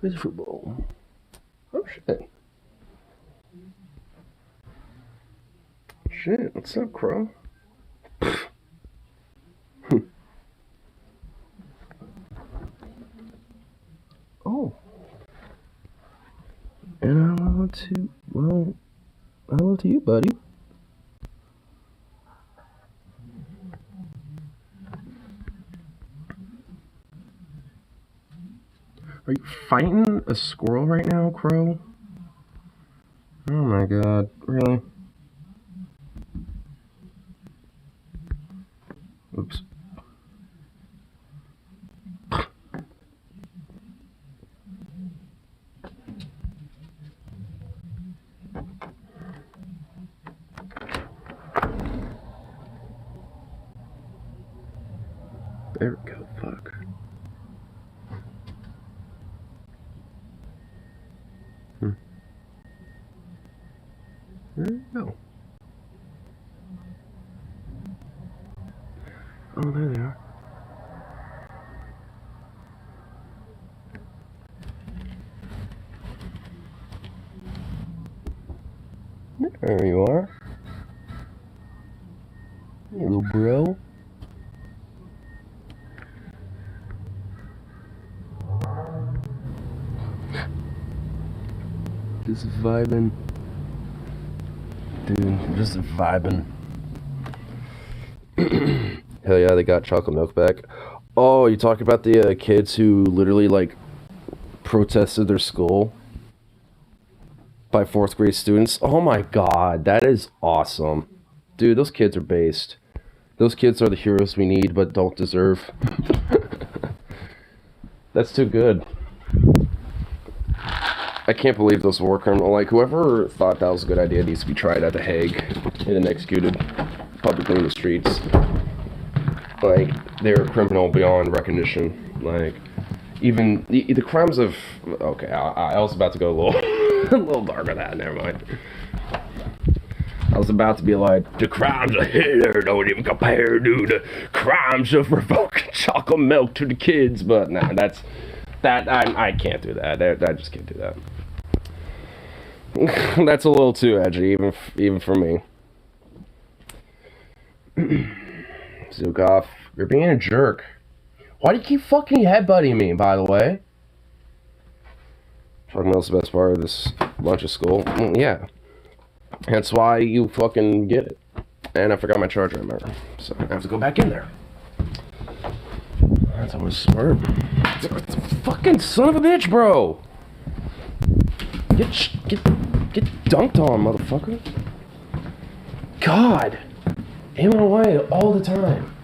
With football. Oh shit. Shit, what's up, Crow? Oh. And hello to, well, hello to you, buddy. Are you fighting a squirrel right now, Crow? Oh my god, really? Oops. There we go, fuck. There we go. Oh, there they are. There you are. Hey, little bro. Just vibing. Dude, just vibing. Hell yeah, they got chocolate milk back. Oh, you talk about the kids who literally, like, protested their school by fourth grade students? Oh my god, that is awesome. Dude, those kids are based. Those kids are the heroes we need but don't deserve. That's too good. I can't believe those war criminals, like, whoever thought that was a good idea needs to be tried at The Hague and then executed publicly in the streets. Like, they're a criminal beyond recognition. Like, even the crimes of... Okay, I was about to go a little, a little darker than that, never mind. I was about to be like, the crimes of Hitler don't even compare to the crimes of revoking chocolate milk to the kids, but nah, I can't do that. I just can't do that. That's a little too edgy, even for me. Zukov, you're being a jerk. Why do you keep fucking headbutting me, by the way? Chocolate milk's the best part of this lunch of school. Yeah. That's why you fucking get it. And I forgot my charger, remember. So I have to go back in there. That's always smart. Fucking son of a bitch, bro! Get dunked on, motherfucker. God! In my way all the time.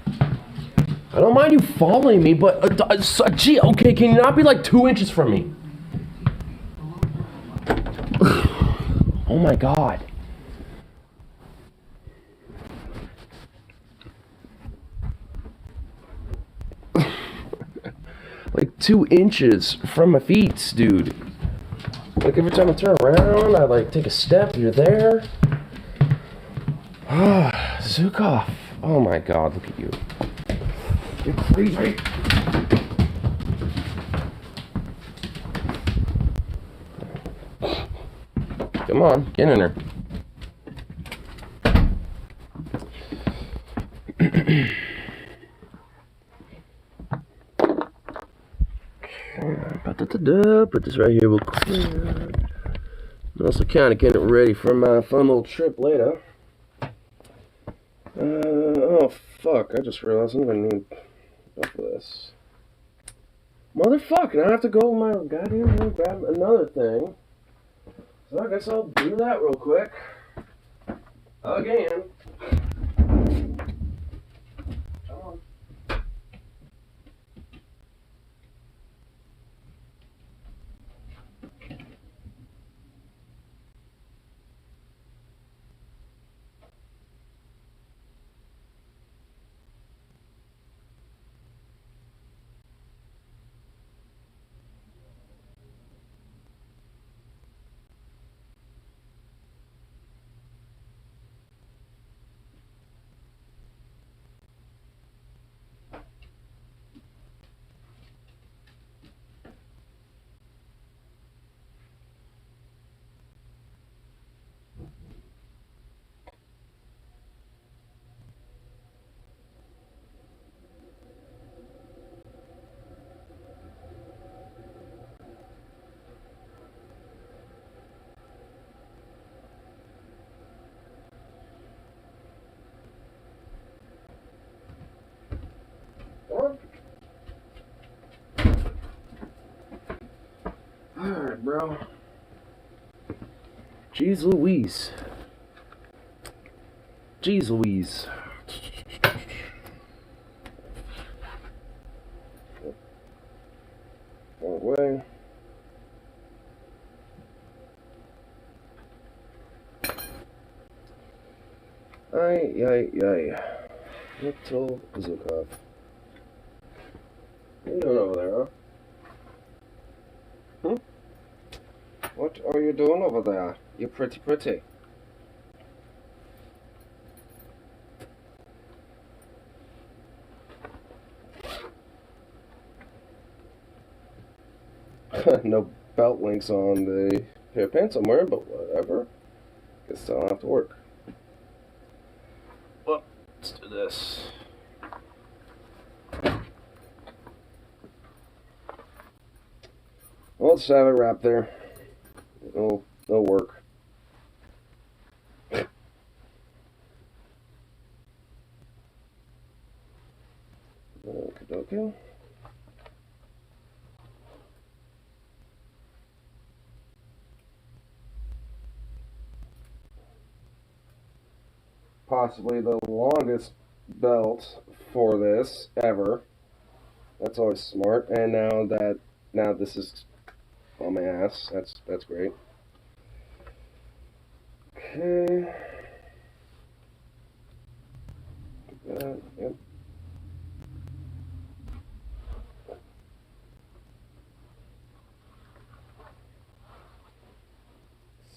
I don't mind you following me, but... gee, okay, can you not be like 2 inches from me? Oh my god. Like 2 inches from my feet, dude. Like every time I turn around, I like take a step, you're there. Ah, Zukov. Oh my god, look at you. You're crazy. Come on, get in there. Put this right here real quick. I'm also kind of getting ready for my fun little trip later. Oh fuck, I just realized I'm gonna need enough of this. Motherfucker, I have to go my goddamn room grab another thing. So I guess I'll do that real quick. Again. Come on. bro. Jeez Louise. Jeez Louise. Wrong way. Ay. Little Zukov. What are you doing over there, huh? What are you doing over there? You're pretty. No belt links on the pair of pants I'm wearing, but whatever. Guess I'll have to work. Well, let's do this. Well, let's have it wrapped there. No work. Okay. Possibly the longest belt for this ever. That's always smart. And now this is on my ass. That's great. Okay. Yep.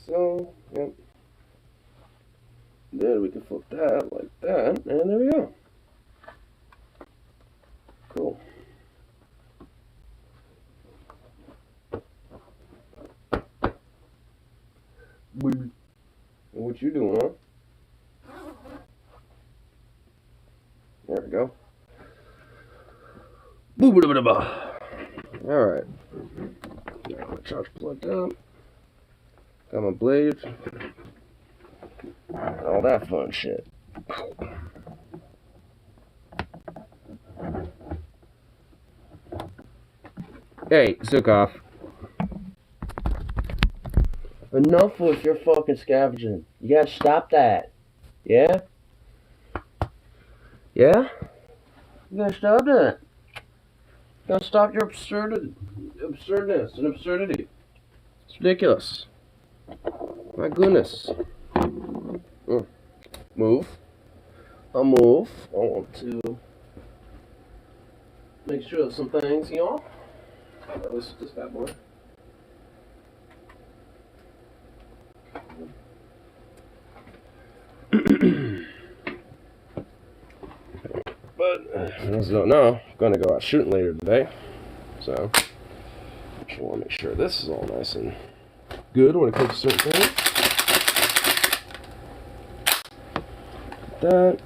So, yep. Then we can flip that like that, and there we go. Cool. What you doing, huh? There we go. Alright. Got my charge plugged up. Got my blade. All that fun shit. Hey, Zukov. Enough with your fucking scavenging. You gotta stop that. Yeah? Yeah? You gotta stop that. You gotta stop your absurdness and absurdity. It's ridiculous. My goodness. Move. I'll move. I want to make sure of some things, y'all. At least with this bad boy. But for those who don't know, I'm gonna go out shooting later today. So I want to make sure this is all nice and good when it comes to certain things. That.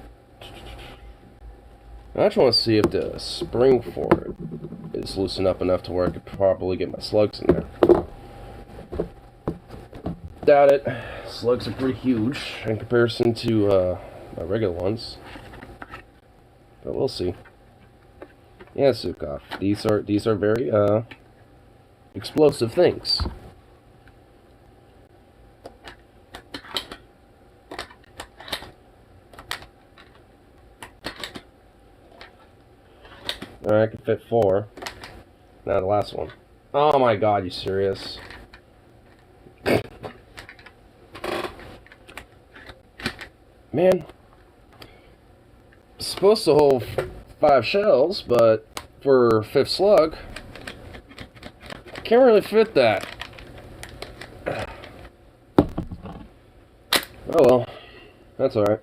I just want to see if the spring for it is loosened up enough to where I could probably get my slugs in there. Doubt it. Slugs are pretty huge in comparison to my regular ones. But we'll see. Yeah, Zukov. These are very explosive things. Alright, I can fit 4. Now the last one. Oh my god, you serious? Man. It's supposed to hold 5 shells, but for 5th slug, can't really fit that. Oh well. That's alright.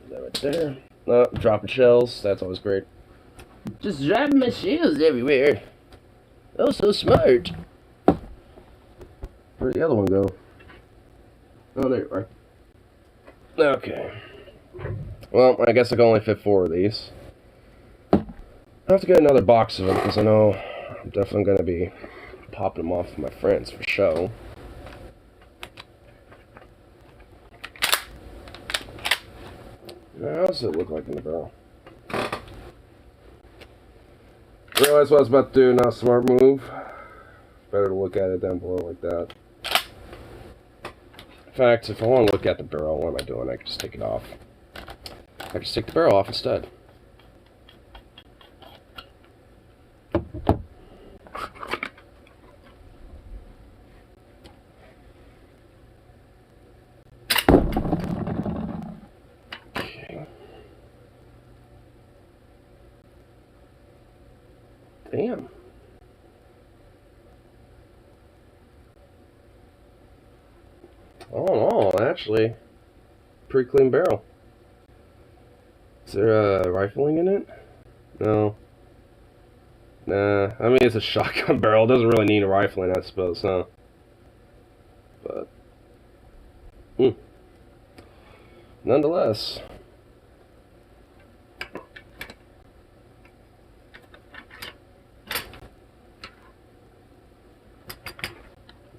That right there. Oh, dropping shells. That's always great. Just dropping my shells everywhere. Oh, so smart. Where'd the other one go? Oh, there you are. Okay. Well, I guess I can only fit 4 of these. I'll have to get another box of them because I know I'm definitely going to be popping them off with my friends for show. How does it look like in the barrel? Realize what I was about to do, not a smart move. Better to look at it down below like that. In fact, if I want to look at the barrel, what am I doing? I can just take it off. I can just take the barrel off instead. Okay. Damn. Oh, no, actually, pretty clean barrel. Is there a rifling in it? No. Nah, I mean, it's a shotgun barrel. It doesn't really need a rifling, I suppose, huh? But, nonetheless.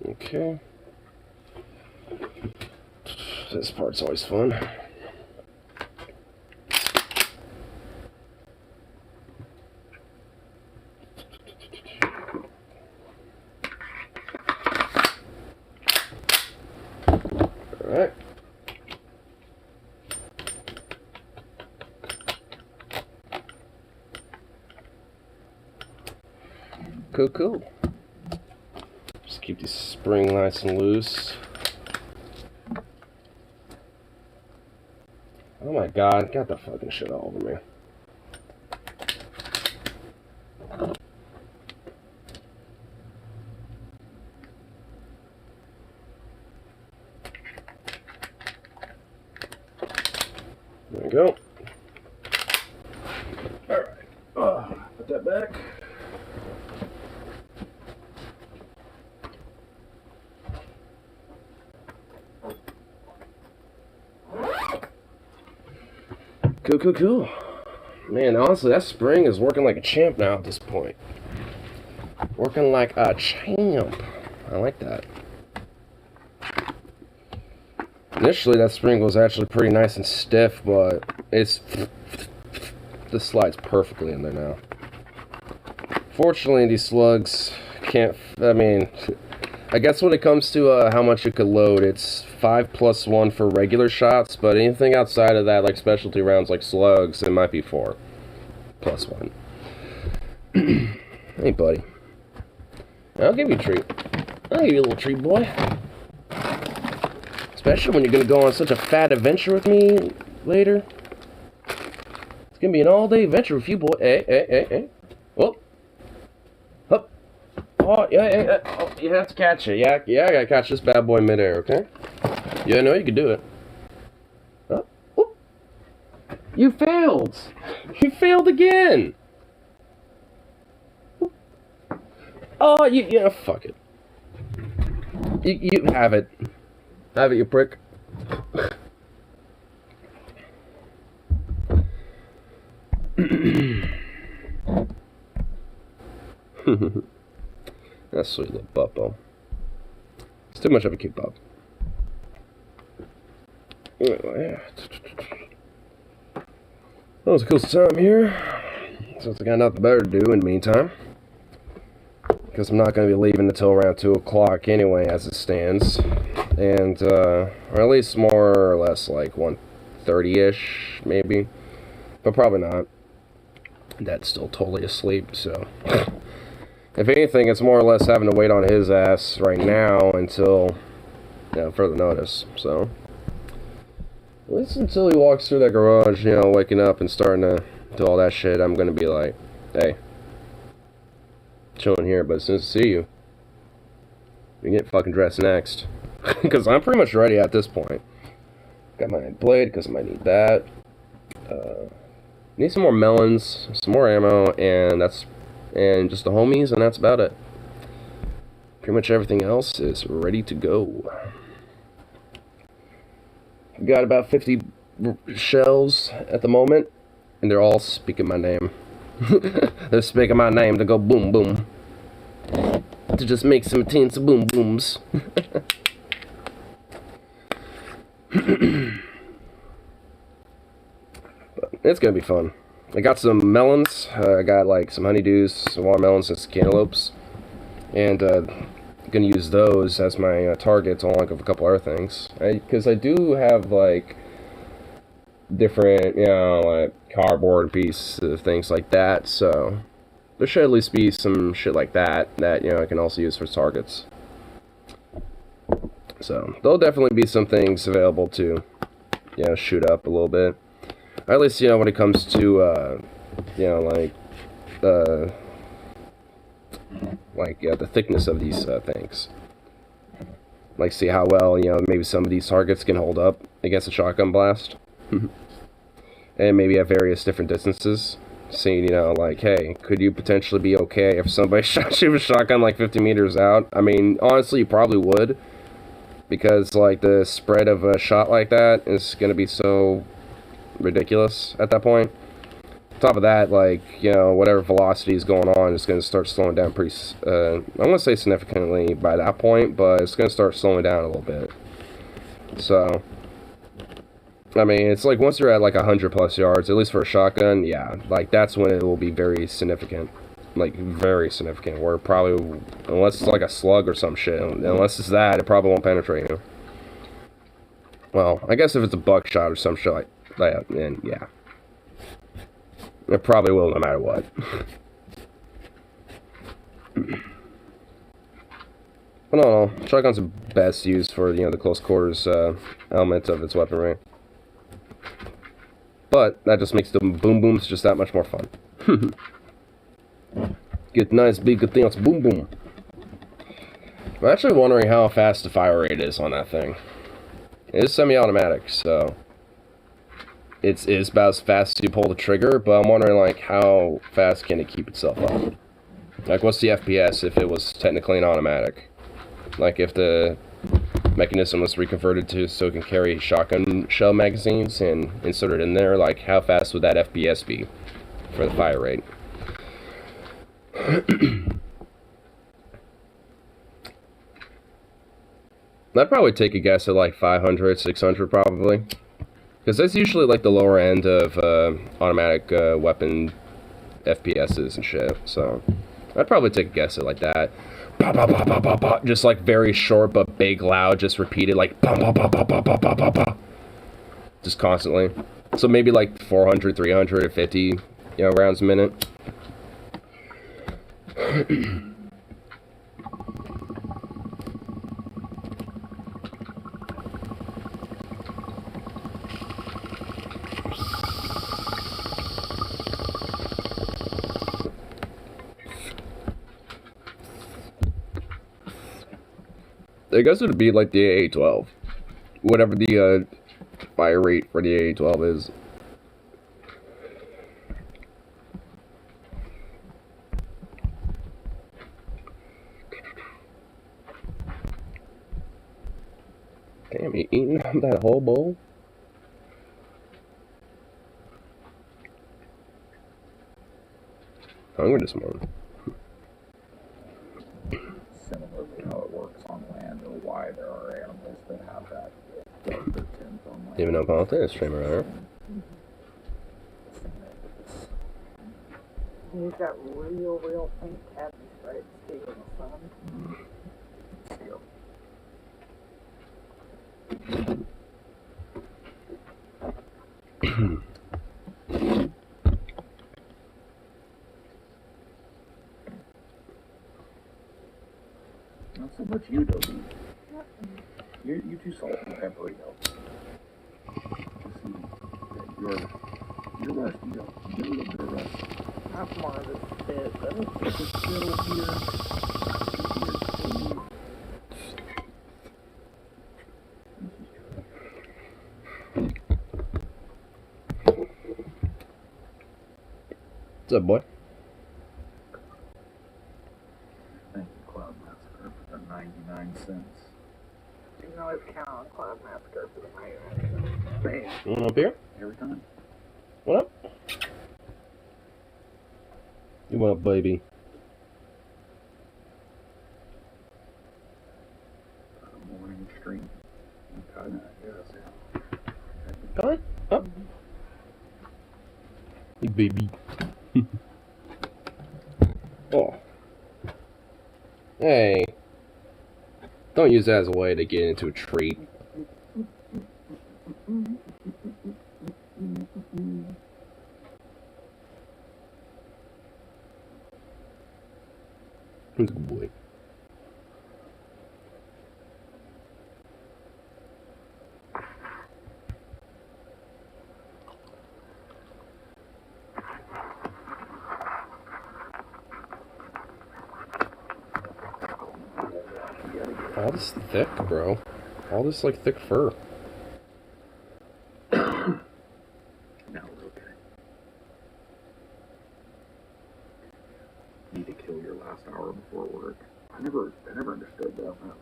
Okay. This part's always fun. Alright. Cool. Just keep the spring nice and loose. Oh my god, got the fucking shit all over me. There we go. Alright, put that back. Cool. Man, honestly, that spring is working like a champ now at this point. Working like a champ. I like that. Initially, that spring was actually pretty nice and stiff, but this slides perfectly in there now. Fortunately, these slugs can't, I mean, I guess when it comes to how much it could load, it's 5+1 for regular shots, but anything outside of that, like specialty rounds like slugs, it might be 4+1. Hey, buddy. I'll give you a treat. I'll give you a little treat, boy. Especially when you're going to go on such a fat adventure with me later. It's going to be an all-day adventure with you, boy. Hey. Oh. Hup. Oh, yeah. Oh, you have to catch it. Yeah, I got to catch this bad boy midair, okay? Yeah, I know you can do it. Oh. Oh. You failed. You failed again. Oh, yeah, fuck it. You have it. Have it, you prick. That's sweet little buppo. It's too much of a cute pup. Yeah. That was a cool time here. Since I got nothing better to do in the meantime. Because I'm not going to be leaving until around 2 o'clock anyway, as it stands. And, or at least more or less like 1:30-ish, maybe. But probably not. Dad's still totally asleep, so. If anything, it's more or less having to wait on his ass right now until, further notice, so. At least until he walks through that garage, waking up and starting to do all that shit, I'm going to be like, hey. Chilling here, but as soon as I see you, we get fucking dressed next. Because I'm pretty much ready at this point. Got my blade, because I might need that. Need some more melons, some more ammo, and just the homies, and that's about it. Pretty much everything else is ready to go. Got about 50 shells at the moment, and they're all speaking my name. They're speaking my name to go boom boom. To just make some teens of boom booms. It's gonna be fun. I got some melons. I got like some honeydews, some watermelons, and some cantaloupes, and gonna use those as my targets along with a couple other things. Because I do have like different, like cardboard pieces, things like that. So there should at least be some shit like that I can also use for targets. So there'll definitely be some things available to, shoot up a little bit. Or at least, when it comes to, the thickness of these things. Like, see how well, maybe some of these targets can hold up against a shotgun blast. And maybe at various different distances. Seeing, hey, could you potentially be okay if somebody shot you with a shotgun like 50 meters out? I mean, honestly, you probably would. Because, like, the spread of a shot like that is going to be so ridiculous at that point. On top of that, like, whatever velocity is going on is going to start slowing down pretty, I won't say significantly by that point, but it's going to start slowing down a little bit. So, I mean, it's like once you're at like 100 plus yards, at least for a shotgun, yeah, like that's when it will be very significant. Like, very significant, where probably, unless it's like a slug or some shit, unless it's that, it probably won't penetrate you. Well, I guess if it's a buckshot or some shit like that, then yeah. It probably will no matter what. But no, shotguns are best used for, the close quarters element of its weaponry. But that just makes the boom booms just that much more fun. Get nice big continuous boom boom. I'm actually wondering how fast the fire rate is on that thing. It is semi-automatic, so it's about as fast as you pull the trigger, but I'm wondering, like, how fast can it keep itself up? Like, what's the FPS if it was technically an automatic? Like, if the mechanism was reconverted to so it can carry shotgun shell magazines and insert it in there, like, how fast would that FPS be for the fire rate? I'd probably take a guess at, like, 500, 600 probably. Because that's usually, like, the lower end of automatic weapon FPSs and shit, so I'd probably take a guess at, like, that. Bah, bah, bah, bah, bah, bah. Just, like, very short but big loud, just repeated, like, bah, bah, bah, bah, bah, bah, bah, bah, bah. Just constantly. So maybe, like, 400, 350, rounds a minute. I guess it would be like the AA-12. Whatever the fire rate for the AA-12 is. Damn, you eating that whole bowl? Hungry this morning. Similarly, how it works on land, or why there are animals that have that darker tint on land. Even though politics streamer, right? He's got real faint tabby stripes taking the sun. Yep. Not so much you, Dobie. You too salt and peppery, though. Just see that you're rusty, though. You're a little bit of rust. That's more of a spit, though. Just a little here. What's up, boy? Thank you, Cloud Massacre, for the 99 cents. You can always count on Cloud Massacre for the night. Bam. You want up here? Every time. What up? You want up, baby? Morning stream. Kind of, yes, yeah. Come on, up. Hey, baby. Oh. Hey. Don't use that as a way to get into a treat. Who's a good boy? All this thick, bro. All this, like, thick fur. No, it's okay. Need to kill your last hour before work. I never understood that, man.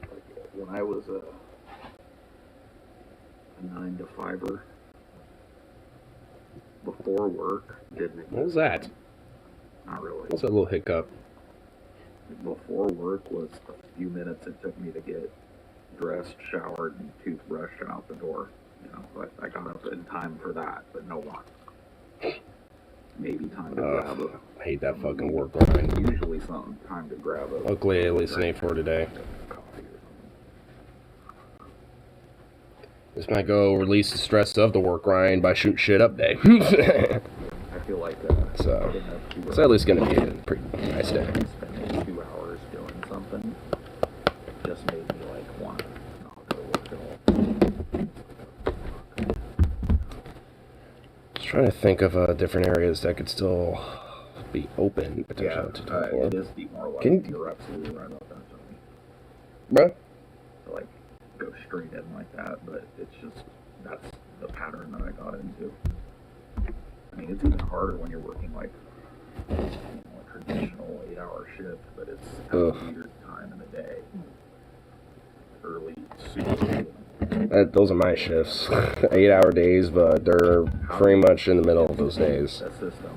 Like, when I was a 9 to 5er, before work, didn't it? What was that? Not really. What was that little hiccup? Before work was a few minutes it took me to get dressed, showered, and toothbrushed and out the door. You know, I got up in time for that, but no one. Maybe time to grab a. I hate that fucking work grind. Usually something time to grab a. Luckily, at least it ain't for today. Coffee or something. This might go release the stress of the work grind by shooting shit up day. I feel like So it's at least gonna be a pretty nice day. Spending 2 hours doing something just made me like want to not go to work at all. Just trying to think of different areas that could still be open potentially to talk it for. is demoralizing. You're absolutely right about that, Tony. Bro, To like go straight in like that, but it's just that's the pattern that I got into. I mean, it's even harder when you're working like a traditional 8-hour shift, but it's at a weird time in the day. Early, super. those are my shifts. 8-hour days, but they're pretty much in the middle of those days. That system.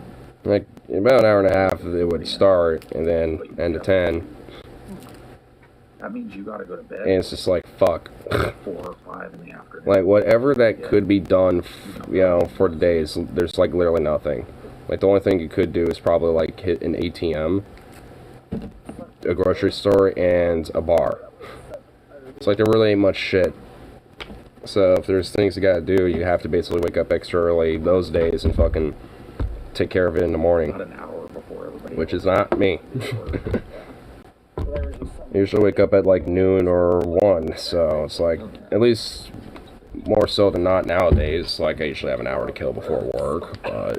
Like about an hour and a half, it would start, and then end to 10. That means you gotta go to bed. And it's just like fuck. 4 or 5 in the afternoon. Like whatever that could be done, for the days, there's like literally nothing. Like the only thing you could do is probably like hit an ATM, a grocery store, and a bar. It's like there really ain't much shit. So if there's things you gotta do, you have to basically wake up extra early those days and fucking take care of it in the morning. About an hour before everybody. Which is not me. I usually wake up at like noon or 1, so it's like at least more so than not nowadays. Like I usually have an hour to kill before work, but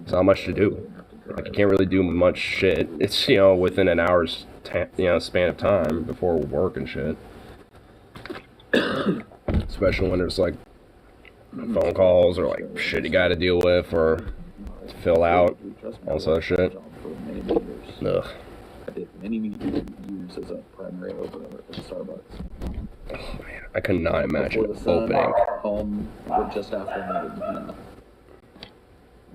it's not much to do. Like you can't really do much shit. It's within an hour's span of time before work and shit. Especially when there's like phone calls or like shit you got to deal with or to fill out, all that shit. Ugh. I did many years as a primary opener at Starbucks. Oh man, I could not imagine Before the sun, opening. home just after noon.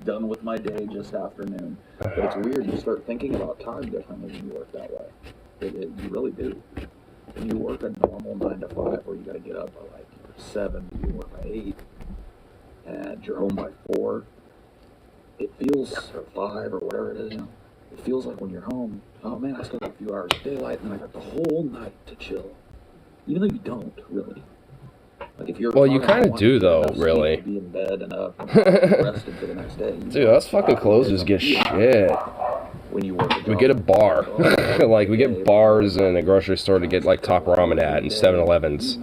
Done with my day just after noon. But it's weird, you start thinking about time differently when you work that way. You really do. When you work a normal 9 to 5 where you gotta get up by like 7, you work by 8, and you're home by 4, it feels, or 5 or whatever it is, it feels like when you're home, oh man, I still got a few hours of daylight and then I got the whole night to chill. Even though you don't, really. Like if you're Well, you kind of do though, really. Be in bed and up and rested for the next day. Dude, us fucking closers get shit. When you work We get a bar. Like we get bars in a grocery store to get like top ramen at and 7-Elevens. I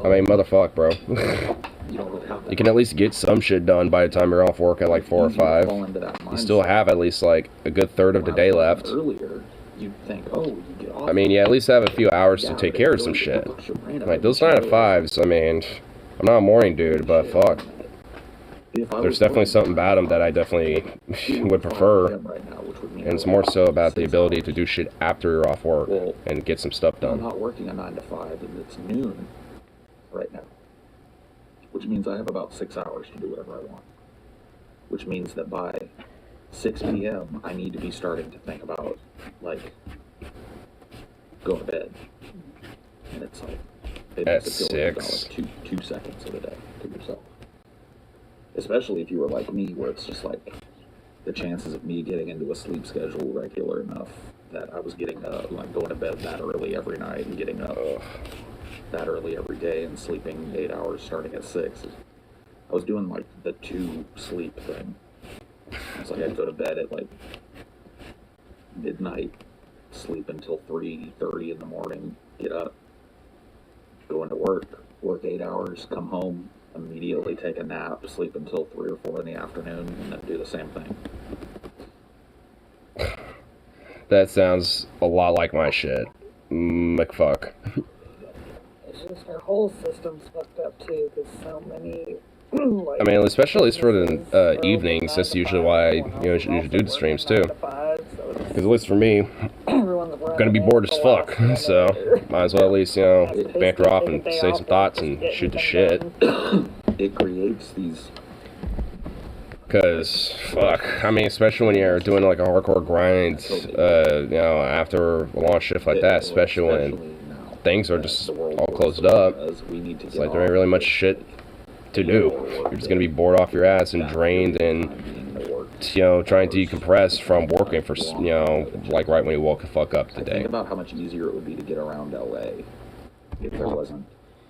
mean, motherfuck, bro. You can at least get some shit done by the time you're off work at like 4 or 5. You still have at least like a good third of the day left. I mean, you at least have a few hours to take care of some shit. Like those 9 to 5s, I mean, I'm not a morning dude, but fuck. There's definitely something about them that I definitely would prefer. And it's more so about the ability to do shit after you're off work and get some stuff done. I'm not working a 9 to 5 and it's noon right now. Which means I have about 6 hours to do whatever I want. Which means that by 6 p.m. I need to be starting to think about, like, going to bed. And it's like, It At makes it feel like 6. two seconds of the day to yourself. Especially if you were like me, where it's just like the chances of me getting into a sleep schedule regular enough that I was getting like going to bed that early every night and getting up that early every day and sleeping 8 hours starting at 6. I was doing like the 2 sleep thing. It's like I'd go to bed at like midnight, sleep until 3:30 in the morning, get up, go into work 8 hours, come home, immediately take a nap, sleep until 3 or 4 in the afternoon, and then do the same thing. That sounds a lot like my shit. McFuck. It's just our whole system's fucked up too, because so many. Like, I mean, especially for the evenings, that's usually why you should do the streams too. Because at least for me, I'm gonna be bored as fuck, so might as well at least banter off and say some thoughts and shoot the shit. It creates these. Because fuck, I mean, especially when you're doing like a hardcore grind, after a long shift like that, especially when things are just all closed up, it's like there ain't really much shit to do. You're just gonna be bored off your ass and drained and trying to decompress from working for like right when you woke the fuck up today. Think about how much easier it would be to get around LA if there wasn't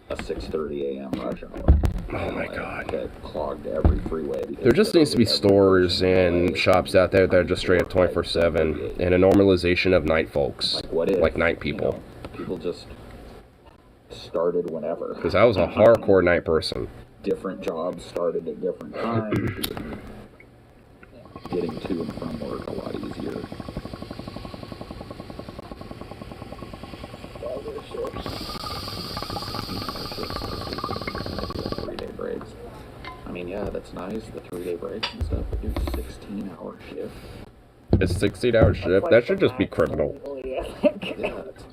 a 6:30 a.m. rush hour. Oh my god. That clogged every freeway. There just needs to be stores and shops out there that are just straight up 24/7 and a normalization of night folks, like night people. People just started whenever. Because I was a hardcore night person. Different jobs started at different times. Getting to and from work a lot easier. 3-day breaks. I mean, yeah, that's nice, the 3-day breaks and stuff, but dude, 16-hour shift. A 16-hour shift? That should just be criminal. Yeah, it's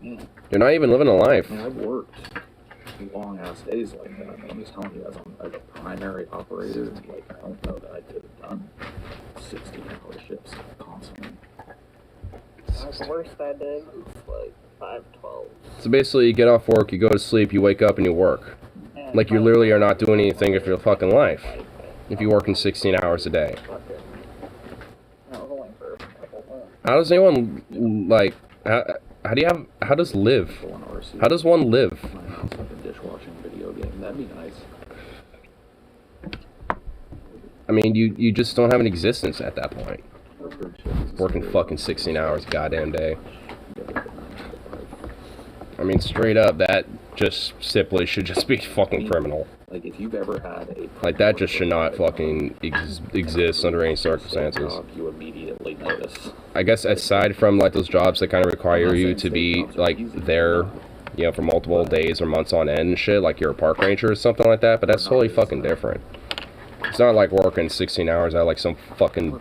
You're not even living a life. I mean, I've worked long ass days like that. I mean, I'm just telling you, as a primary operator, like, I don't know that I could have done 16-hour shifts constantly. The worst I did was like 5/12. So basically, you get off work, you go to sleep, you wake up, and you work. Like you literally are not doing anything of your fucking life. If you work in 16 hours a day. How does anyone like? How does one live? Dishwashing video game, that'd be nice. I mean, you just don't have an existence at that point. Working fucking 16 hours a goddamn day. I mean, straight up, that just simply should just be fucking criminal. Like, if you've ever had a... Like, that just should not fucking exist under any circumstances. You immediately notice. I guess aside from, like, those jobs that kind of require you to be, like, there, for multiple days or months on end and shit, like you're a park ranger or something like that, but that's totally fucking different. It's not like working 16 hours at, like, some fucking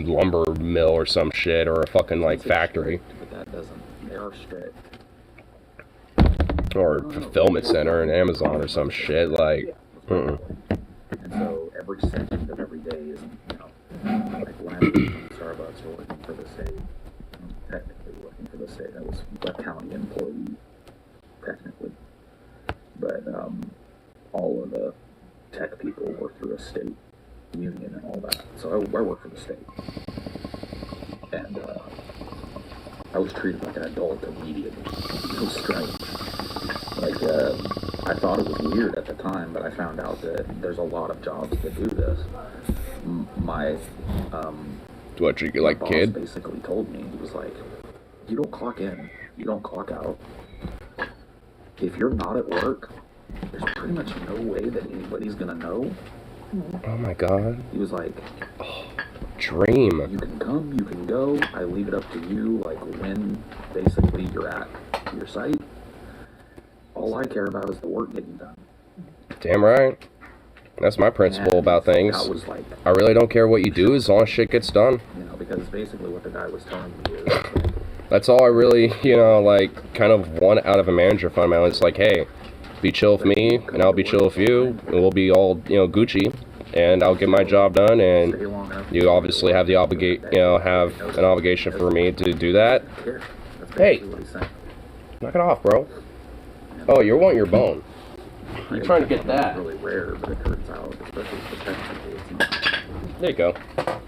lumber mill or some shit, or a fucking, like, factory. But that doesn't... They are strict. Or fulfillment center in Amazon or some shit, like, And so every second of every day is, like when I was in Starbucks or working for the state, technically working for the state, I was a county employee, technically. But all of the tech people work through a state union and all that. So I work for the state. And I was treated like an adult immediately. It was strange. Like, I thought it was weird at the time, but I found out that there's a lot of jobs that do this. My what, you like boss kid? basically told me, he was like, you don't clock in, you don't clock out. If you're not at work, there's pretty much no way that anybody's gonna know. Oh my god. He was like, dream. You can come, you can go, I leave it up to you, like when basically you're at your site. All I care about is the work getting done. Damn right. That's my principle about things. Like, I really don't care what you do as long as shit gets done. Because basically what the guy was telling me is... Like, that's all I really, like, kind of want out of a manager fundamentally. It's like, hey, be chill with me, and I'll be chill with you, and we'll be all, Gucci, and I'll get my job done, and you obviously have the have an obligation for me to do that. Hey, Knock it off, bro. Oh, you want your bone. You're trying to get that. It's really rare, but it turns out, especially for technically, it's not. There you go. I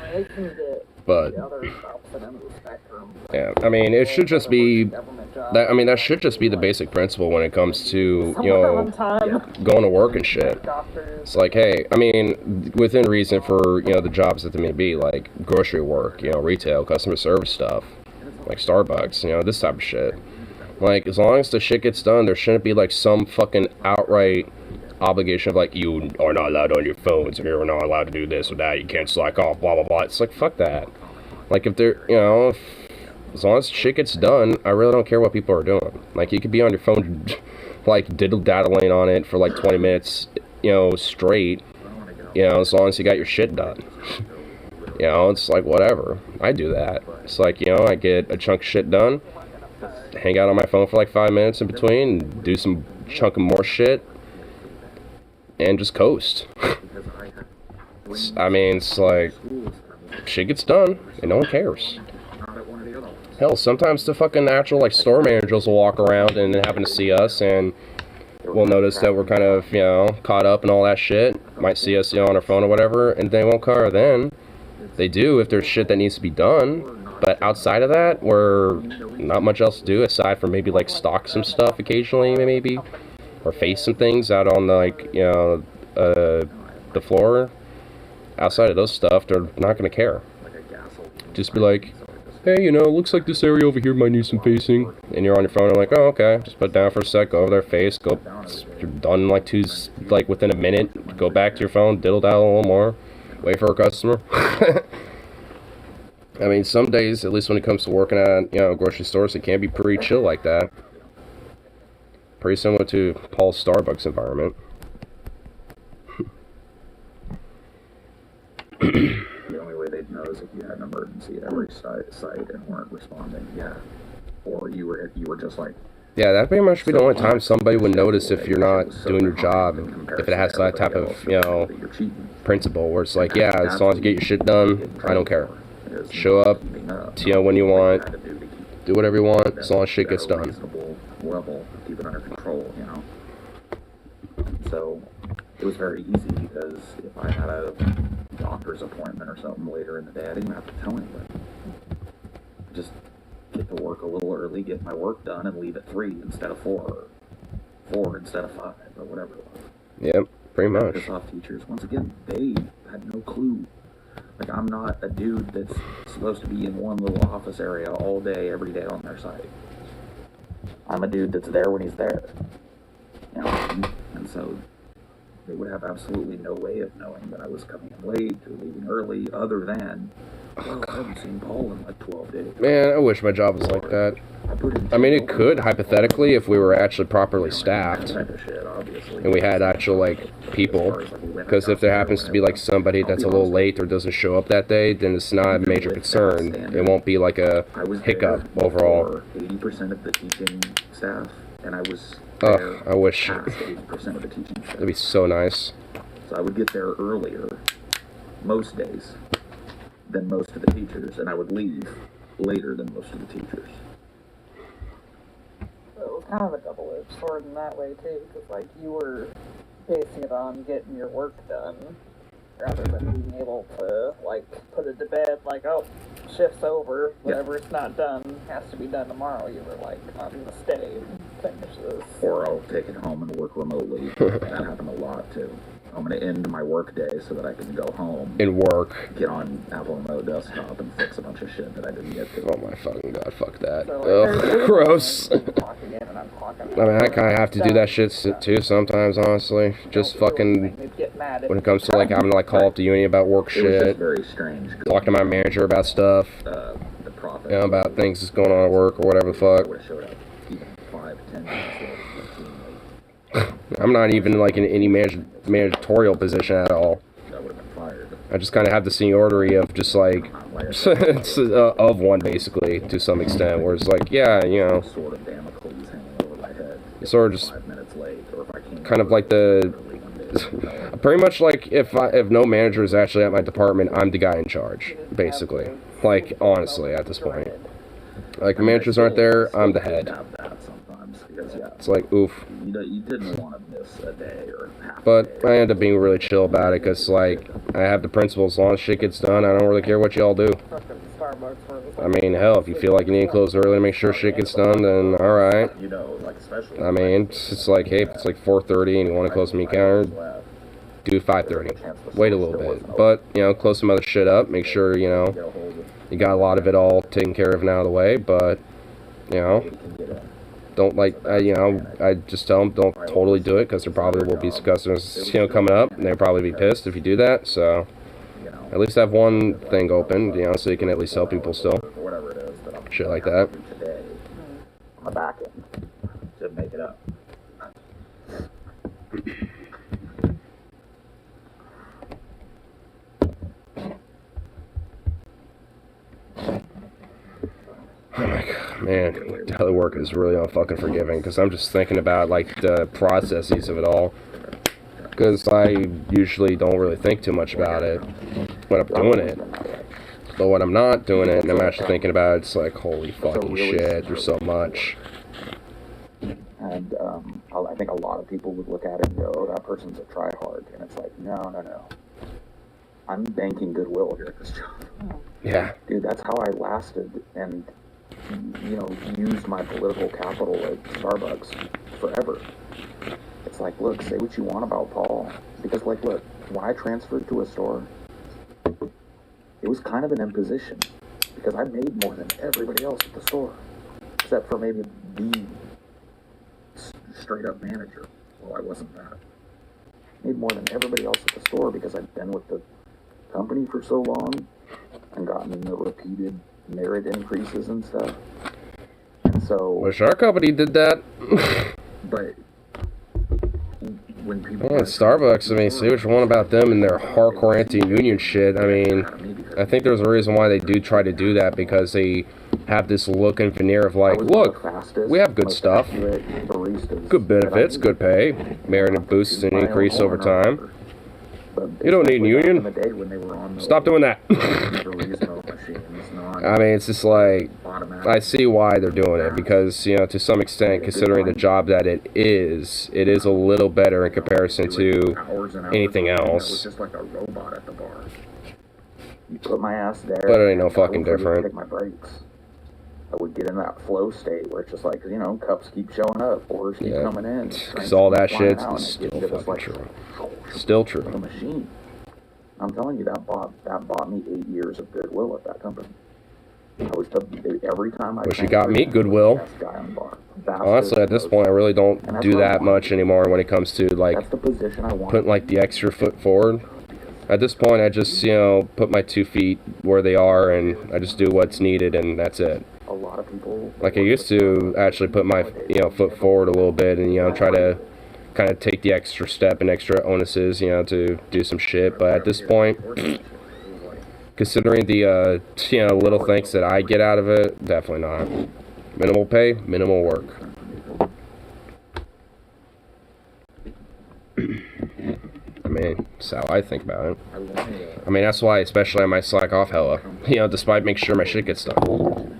mean, they can get But the other opposite end of the spectrum. yeah, I mean, it should just be that. I mean, that should just be the basic principle when it comes to going to work and shit. It's like, hey, I mean, within reason for the jobs that they may be, like grocery work, retail, customer service stuff, like Starbucks, this type of shit. Like, as long as the shit gets done, there shouldn't be like some fucking outright obligation of like, you are not allowed on your phones, or you're not allowed to do this or that, you can't slack off, blah blah blah. It's like, fuck that. Like, if they're, as long as shit gets done, I really don't care what people are doing. Like, you could be on your phone, like, diddle-daddling on it for like 20 minutes, straight, as long as you got your shit done. It's like, whatever. I do that. It's like, I get a chunk of shit done, hang out on my phone for like 5 minutes in between, do some chunk of more shit, and just coast. I mean, it's like, shit gets done, and no one cares. Hell, sometimes the fucking actual, like, store managers will walk around and happen to see us, and we'll notice that we're kind of, caught up and all that shit. Might see us, on our phone or whatever, and they won't care then. They do if there's shit that needs to be done, but outside of that, we're not much else to do aside from maybe, like, stock some stuff occasionally, maybe, or face some things out on, like, the floor. Outside of those stuff, they're not going to care. Just be like, hey, looks like this area over here might need some facing. And you're on your phone and like, oh, okay. Just put it down for a sec, go over there, face, go. You're done like within a minute. Go back to your phone, diddle dial a little more. Wait for a customer. I mean, some days, at least when it comes to working at, grocery stores, it can be pretty chill like that. Pretty similar to Paul's Starbucks environment. The only way they'd know is if you had an emergency at every site and weren't responding. Yeah, or you were just like. Yeah, that pretty much be the only time somebody would notice if you're not doing your job, if it has that type of principle where it's like, yeah, as long as you get your shit done, I don't care. Show up, when you want, do whatever you want, as long as shit gets done. Level, keep it under control, So it was very easy because if I had a doctor's appointment or something later in the day, I didn't have to tell anybody. Just get to work a little early, get my work done, and leave at 3 instead of 4, or 4 instead of 5, or whatever it was. Yep, pretty much. Microsoft teachers, once again, they had no clue. Like, I'm not a dude that's supposed to be in one little office area all day, every day on their site. I'm a dude that's there when he's there. And so they would have absolutely no way of knowing that I was coming in late or leaving early, other than, well, I haven't seen Paul in like 12 days. Man, I wish my job was like that. I mean, it could, hypothetically, if we were actually properly staffed. And we had actual, like, people. Because if there happens to be, like, somebody that's a little late or doesn't show up that day, then it's not a major concern. It won't be, like, a hiccup overall. 80% of the teaching staff, and I was I wish. 80% of the teaching staff. That'd be so nice. So I would get there earlier, most days, than most of the teachers, and I would leave later than most of the teachers. It was kind of a double-edged sword in that way, too, because, like, you were basing it on getting your work done, rather than being able to, like, put it to bed, like, oh, shift's over, whatever's not done has to be done tomorrow. You were like, I'm gonna stay and finish this. Or I'll take it home and work remotely. That happened a lot, too. I'm going to end my work day so that I can go home and work, get on Apple Remote Desktop, and fix a bunch of shit that I didn't get to. Oh my fucking god, fuck that. So, ugh, gross. I mean, I kind of have to do that shit too sometimes, honestly. Just fucking, when it comes to like having to like call up the uni about work shit. It was just very strange. Talk to my manager about stuff. The profit. About things that's going on at work or whatever the fuck. I would have showed up even 5, 10 minutes late. I'm not even like in any managerial position at all. I would have been fired. I just kind of have the seniority of just like of one basically to some extent, where it's like, yeah, Sort of Damocles hanging over my head. Sort of just 5 minutes late, or if I came kind of like the pretty much like if no manager is actually at my department, I'm the guy in charge, basically. Like honestly, at this point. Like, the managers aren't there, I'm the head. Have that sometimes because It's like, oof. you didn't want to miss a day or half. But I end up being really chill about it, because, like, I have the principle, as long as shit gets done, I don't really care what y'all do. Fucking Starbucks where it was I mean, hell, if you feel like you need to close early to make sure shit gets done, then alright. You know, like especially. I mean, it's like, hey, if it's like 4:30 and you want to close the meat counter, do 5:30. Wait a little bit. But, you know, close some other shit up, make sure, you know, you got a lot of it all taken care of and out of the way, but, you know, don't like, you know, I just tell them don't totally do it, because there probably will be some customers, you know, coming up, and they'll probably be pissed if you do that, so at least have one thing open, you know, so you can at least help people still. Whatever it is that I'm Shit like that. today on the back end to make it up. Oh my god, man, daily work is really unfucking forgiving, because I'm just thinking about, like, the processes of it all. Because I usually don't really think too much about it when I'm doing it. But when I'm not doing it and I'm actually thinking about it, it's like, holy fucking shit, there's so much. And I think a lot of people would look at it and go, oh, that person's a tryhard. And it's like, no. I'm banking goodwill here at this job. Yeah. Dude, that's how I lasted and, you know, used my political capital at Starbucks forever. It's like, look, say what you want about Paul. Because, like, look, when I transferred to a store, it was kind of an imposition. Because I made more than everybody else at the store. Except for maybe the straight-up manager. Well, I wasn't that. Made more than everybody else at the store because I'd been with the company for so long and gotten the repeated merit increases and stuff. And so... Wish our company did that. But... when people well, at Starbucks, I mean, say what you want about them and their hardcore anti-union shit. I mean, I think there's a reason why they do try to do that, because they have this look and veneer of like, look, we have good stuff, good benefits, good pay, merit boosts and increase over time. You don't need a union. Stop doing that. I mean, it's just like, I see why they're doing it, because, you know, to some extent, considering the job that it is a little better in comparison to anything else. Just like a robot at the bar. You put my ass there. But it ain't no fucking different. Take my breaks. I would get in that flow state where it's just like, you know, cups keep showing up, orders keep coming in. Because all that shit's still fucking true. Still true. A machine. I'm telling you, that bought me 8 years of goodwill at that company. I was every time I wish you got me goodwill. Honestly, at this point, I really don't do that much anymore when it comes to, like, putting, like, the extra foot forward. At this point, I just, you know, put my 2 feet where they are, and I just do what's needed, and that's it. A lot of people... Like, I used to actually put my, you know, foot forward a little bit, and, you know, try to kind of take the extra step and extra onuses, you know, to do some shit, but at this point... considering the, you know, little things that I get out of it, definitely not. Minimal pay, minimal work. I mean, that's how I think about it. I mean, that's why, especially, I might slack off hella. You know, despite making sure my shit gets done.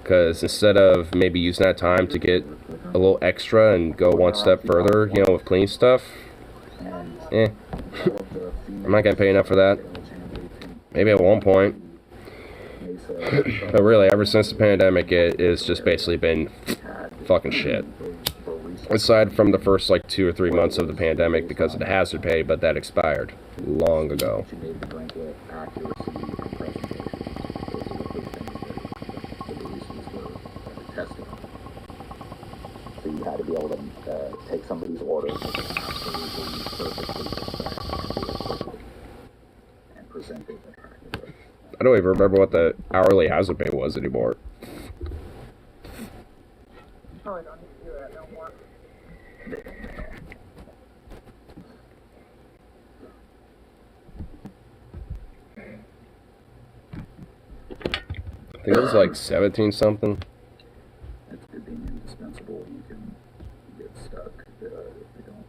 Because instead of maybe using that time to get a little extra and go one step further, you know, with clean stuff, I'm not getting paid enough for that. Maybe at one point. But really, ever since the pandemic, it's just basically been fucking shit. Aside from the first, like, 2 or 3 months of the pandemic because of the hazard pay, but that expired long ago. So you had to be able to take somebody's order and absolutely perfectly and present it attractively. I don't even remember what the hourly hazard pay was anymore. Probably don't need to do that no more. I think it was like 17 something. It's good being indispensable. You can get stuck if they don't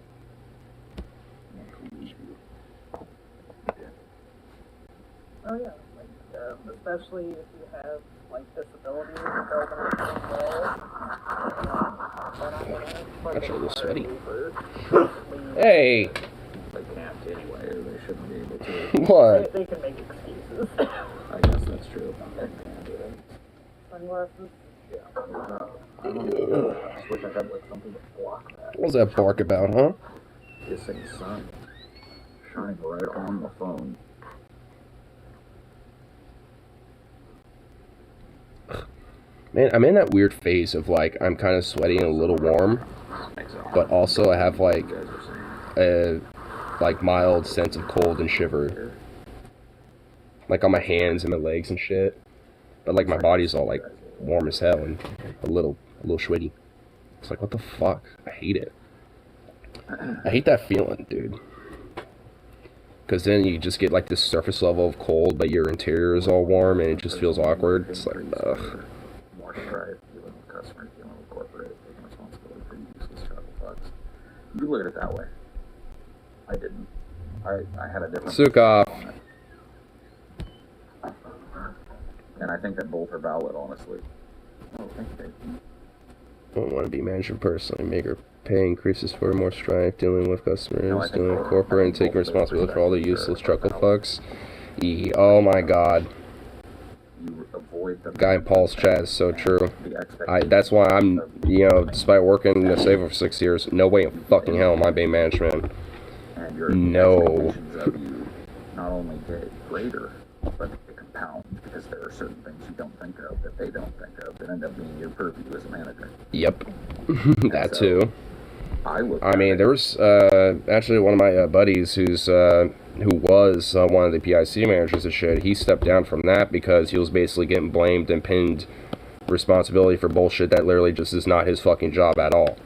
want to leave you. Oh yeah, like especially if you have like disabilities that go in the same way. Actually, a little sweaty. For Hey! They can't anyway, or they shouldn't be able to. What? They can make excuses. I guess that's true. Sunglasses. Yeah. I just wish I had like something to block that. What was that bark about, huh? Kissing sun. Shining right on the phone. Man, I'm in that weird phase of like, I'm kind of sweaty and a little warm, but also I have like a mild sense of cold and shiver. Like on my hands and my legs and shit. But like my body's all like warm as hell and a little sweaty. It's like, what the fuck? I hate it. I hate that feeling, dude. Because then you just get like this surface level of cold, but your interior is all warm and it just feels awkward. It's like, ugh. More strife, dealing with customers, dealing with corporate, taking responsibility for useless travel bugs. You look at it that way. I didn't. I had a different Sukov. on it. And I think that both are valid, honestly. Oh, thank you. I don't want to be manager personally. Make her pay increases for more strife, dealing with customers, No, I think dealing with both- corporate, I and think taking both of those responsibility for all the perspectives useless are chuckle valid. fucks. Oh my god. You avoid the Guy in Paul's chat is so true. the expectation That's why I'm, of despite working the Saver for 6 years, no way in fucking hell am I being management. and your No. expectations of you not only get greater, but they compound because there are certain things you don't think of that they don't think of that end up being your purview as a manager. Yep. That so- too. I look. I mean, there was actually one of my buddies who was one of the PIC managers and shit. He stepped down from that because he was basically getting blamed and pinned responsibility for bullshit that literally just is not his fucking job at all,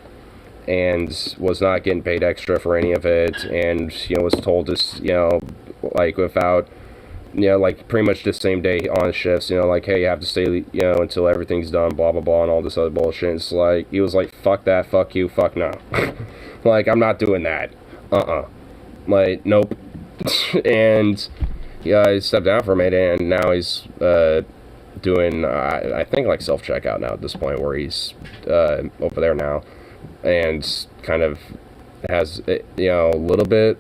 and was not getting paid extra for any of it, and was told to like without like pretty much the same day on shifts, like, hey, you have to stay, until everything's done, blah, blah, blah, and all this other bullshit. It's like, he was like, fuck that, fuck you, fuck no. Like, I'm not doing that. Like, nope. And, yeah, he stepped down from it, and now he's, doing, I think, like, self-checkout now at this point, where he's, over there now, and kind of has, a little bit,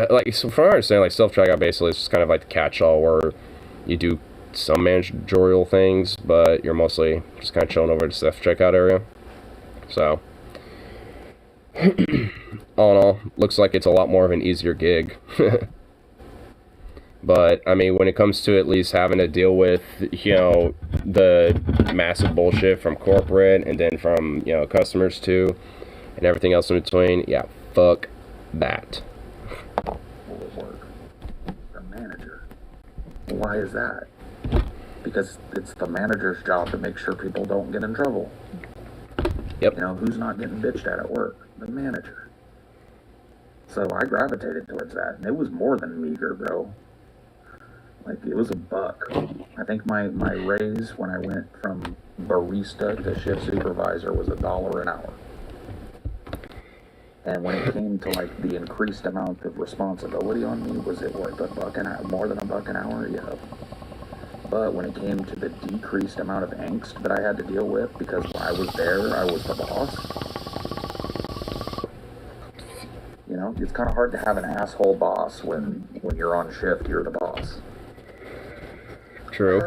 like, so from what I understand, like, self-checkout basically is just kind of like the catch-all where you do some managerial things, but you're mostly just kind of chilling over at the self-checkout area. So, all in all, looks like it's a lot more of an easier gig. But, I mean, when it comes to at least having to deal with, the massive bullshit from corporate and then from, customers too, and everything else in between, yeah, fuck that. Will it work? The manager. Why is that? Because it's the manager's job to make sure people don't get in trouble. Yep. Who's not getting bitched at work? The manager. So I gravitated towards that, and it was more than meager, bro. Like, it was $1. I think my raise when I went from barista to shift supervisor was $1 an hour. And when it came to like the increased amount of responsibility on me, was it worth $1 an hour, more than $1 an hour? Yeah. But when it came to the decreased amount of angst that I had to deal with because when I was there, I was the boss. It's kind of hard to have an asshole boss when you're on shift, you're the boss. True.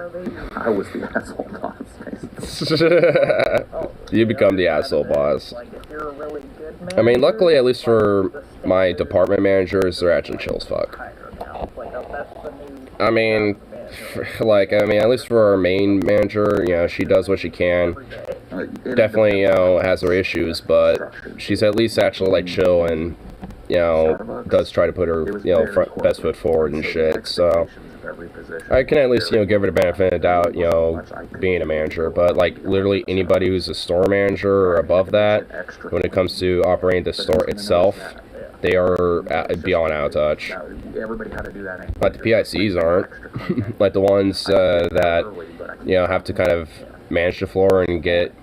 I was the asshole boss, basically. You become the asshole boss. Like, if you're a really good I mean, manager, luckily, at least for the my standard department managers, they're actually chill as fuck. higher now. Like, that's the new I mean, manager. at least for our main manager, she does what she can. Every day. Definitely, has her issues, but she's at least actually, like, chill and, does try to put her, best foot forward and shit, so I can at least, give her the benefit of the doubt, being a manager, but, like, literally anybody who's a store manager or above that, when it comes to operating the store itself, they are beyond out of touch. Everybody had to do that. Like, the PICs aren't. Like, the ones that, have to kind of manage the floor and get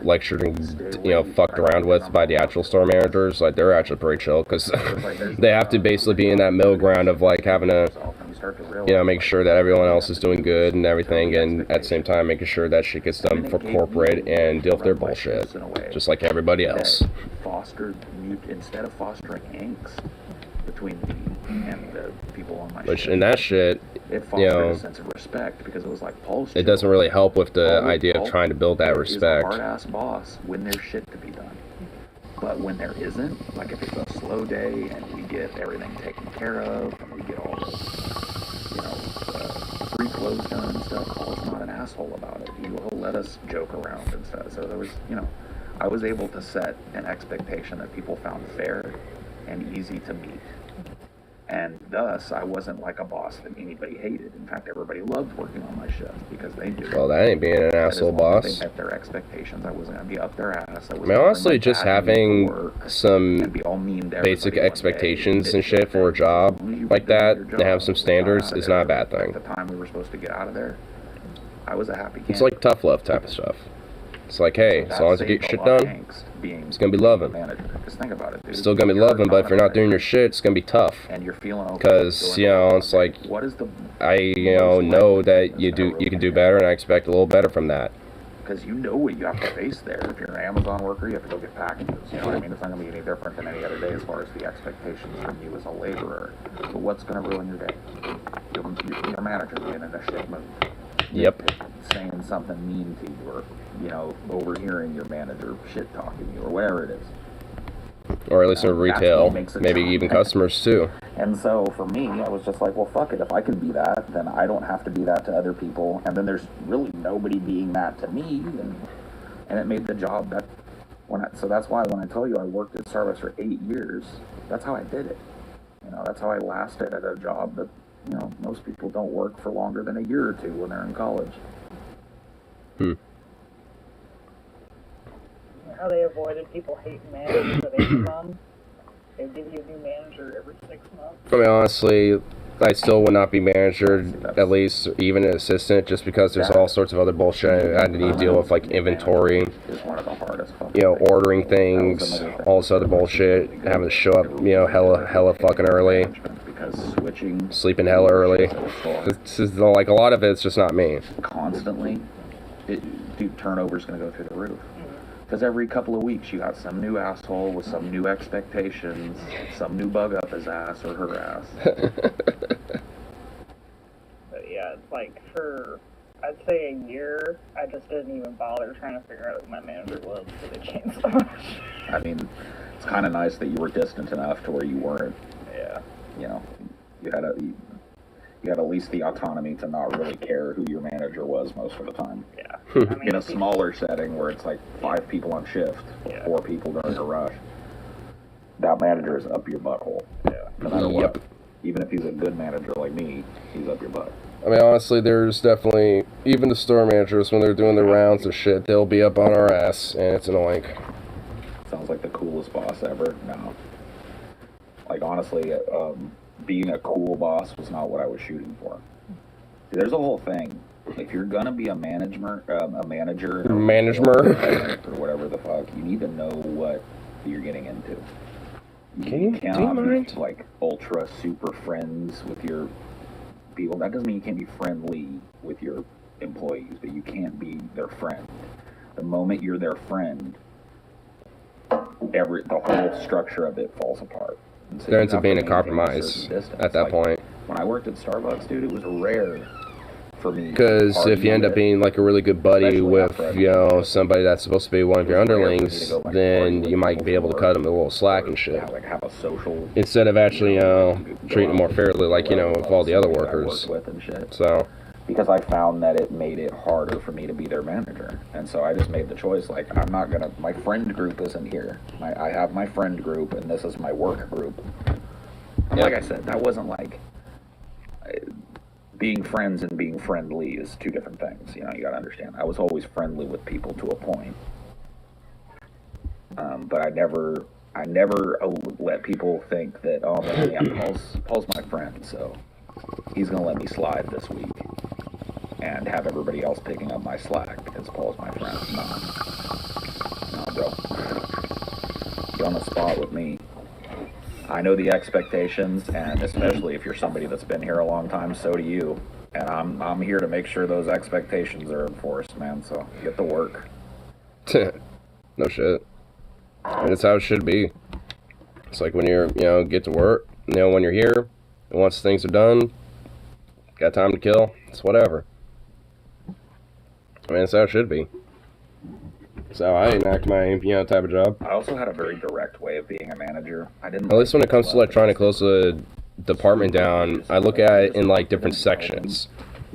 lectured and, fucked around with by the actual store managers, like, they're actually pretty chill, because they have to basically be in that middle ground of, like, having to start to realize, you know, make like, sure that everyone else is have to doing do good and to everything, meet and at the same time making sure that shit gets done for corporate and deal with their bullshit, just like everybody else. Fostered, instead of fostering angst between me and the people on my Which, shift, in that shit, it fostered you know, a sense of respect, because it was like, Paul's it doesn't really help with the Paul- idea of trying to build that Paul respect. is a hard-ass boss when there's shit to be done. But when there isn't, like if it's a slow day and we get everything taken care of and we get all the, you know, free clothes done and stuff, Paul's not an asshole about it. He'll let us joke around and stuff. So there was, you know, I was able to set an expectation that people found fair and easy to meet. And thus, I wasn't like a boss that anybody hated. In fact, everybody loved working on my shift because they knew. Well, that ain't being an asshole boss. They met their expectations. I wasn't gonna be up their ass. I mean, honestly, just having some basic expectations and shit for a job like that, and have some standards, is not a bad thing. At the time we were supposed to get out of there, I was a happy camper. It's like tough love type of stuff. It's like, hey, as long as you get shit done, it's gonna be loving. Just think about it, dude. Still gonna be loving, but if you're not doing your shit, it's gonna be tough. And you're feeling okay. Because, you know, it's like, I know that you can do better, and I expect a little better from that. Because you know what you have to face there. If you're an Amazon worker, you have to go get packages. You know what I mean? It's not going to be any different than any other day as far as the expectations from you as a laborer. But what's going to ruin your day? Your manager being in a shit mood. Yep. Saying something mean to you, or, you know, overhearing your manager shit talking you, or whatever it is. Or at least in retail, maybe even customers too. And so for me, I was just like, well, fuck it. If I can be that, then I don't have to be that to other people. And then there's really nobody being that to me. And it made the job that so that's why when I tell you I worked at Starbucks for 8 years, that's how I did it. You know, that's how I lasted at a job that, you know, most people don't work for longer than a year or two when they're in college. How they avoided people hating managers at Amazon. They give you a new manager every 6 months. I mean, honestly, I still would not be manager, at least even an assistant, just because there's all sorts of other bullshit I need to deal with, like inventory, you know, ordering things, all this other bullshit, having to show up, you know, hella fucking early, sleeping hella early. It's just, like, a lot of it's just not me. Constantly, dude, turnover's gonna go through the roof. Because every couple of weeks you got some new asshole with some new expectations, some new bug up his ass or her ass. But yeah, it's like for, I'd say a year, I just didn't even bother trying to figure out who my manager was because they changed so much. I mean, it's kind of nice that you were distant enough to where you weren't, you know, you had at least the autonomy to not really care who your manager was most of the time. Yeah. I mean, in a smaller setting where it's like 5 people on shift, 4 people during a rush, that manager is up your butthole. Yeah. No matter what. Even if he's a good manager like me, he's up your butt. I mean, honestly, there's definitely, even the store managers, when they're doing their rounds and shit, they'll be up on our ass, and it's annoying. Sounds like the coolest boss ever. No. Like, honestly, being a cool boss was not what I was shooting for. There's a whole thing. If you're gonna be a manager, or whatever the fuck, you need to know what you're getting into. You cannot be like ultra super friends with your people. That doesn't mean you can't be friendly with your employees, but you can't be their friend. The moment you're their friend, the whole structure of it falls apart. So there ends up being a compromise at that point. When I worked at Starbucks, dude, it was rare for me. Because if you end up being like a really good buddy with, you know, somebody that's supposed to be one of your underlings, then you might be able to cut them a little slack and shit. Have a social, instead of actually, you know, treating them more fairly, like, you know, with all the other workers. So. Because I found that it made it harder for me to be their manager. And so I just made the choice, like, I'm not gonna, my friend group isn't here. I have my friend group, and this is my work group. And like I said, that wasn't like, being friends and being friendly is 2 different things. You know, you gotta understand. I was always friendly with people to a point. But I never let people think that, oh, man, yeah, Paul's my friend, so he's gonna let me slide this week and have everybody else picking up my slack because Paul's my friend. No, bro. You're on the spot with me. I know the expectations, and especially if you're somebody that's been here a long time, so do you. And I'm here to make sure those expectations are enforced, man. So get to work. No shit. And it's how it should be. It's like when you're, get to work, when you're here, and once things are done, got time to kill, it's whatever. I mean, that's how it should be. That's how I enact my, type of job. I also had a very direct way of being a manager. I didn't. At least when it comes to, like, trying to close a department down, I look at it in, like, different sections.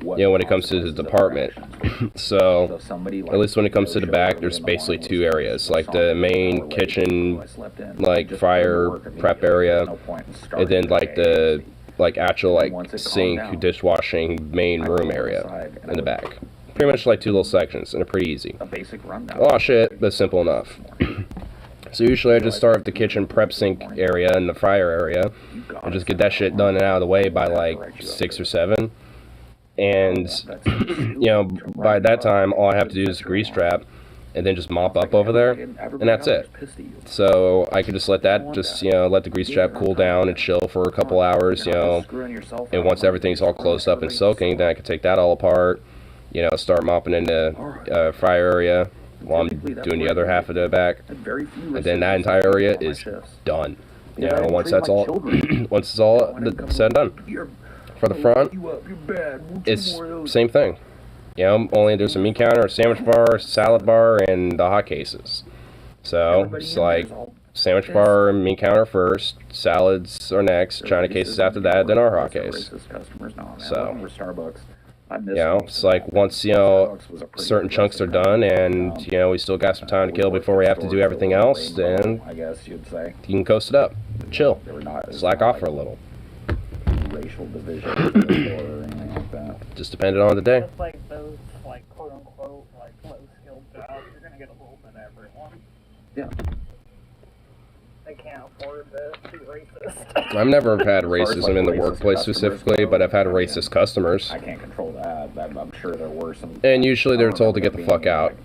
When it comes to the department. So, at least when it comes to the back, there's basically two areas. Like, the main kitchen, like, fire prep area, and then, like, the, actual, sink, dishwashing, main room area in the back. Pretty much, like, two little sections, and they're pretty easy. Oh, shit, but simple enough. So usually I just start with the kitchen prep sink area and the fryer area, and just get that shit done and out of the way by, like, 6 or 7. And, by that time, all I have to do is grease trap, and then just mop up over there, and that's it. So I can just let that, let the grease trap cool down and chill for a couple hours, and once everything's all closed up and soaking, then I can take that all apart, start mopping in the fryer area while I'm doing the other half of the back, and then that entire area is done. Once that's all, once it's all said and done. For the front, it's same thing. Only there's a meat counter, a sandwich bar, a salad bar, and the hot cases. So it's like sandwich bar, meat counter first, salads are next, China cases after that, then our hot case. So it's like once certain chunks are done, and we still got some time to kill before we have to do everything else, then I guess you'd say you can coast it up, chill, slack off for a little. Racial division or anything like that. Just depended on the day. Just like those, like, quote unquote, like, low skilled jobs, you're gonna get a little bit of everyone. Yeah. They can't afford to be racist. I've never had racism in the workplace specifically, but I've had racist customers. I can't control that. I'm sure there were some. And usually they're told to get the fuck out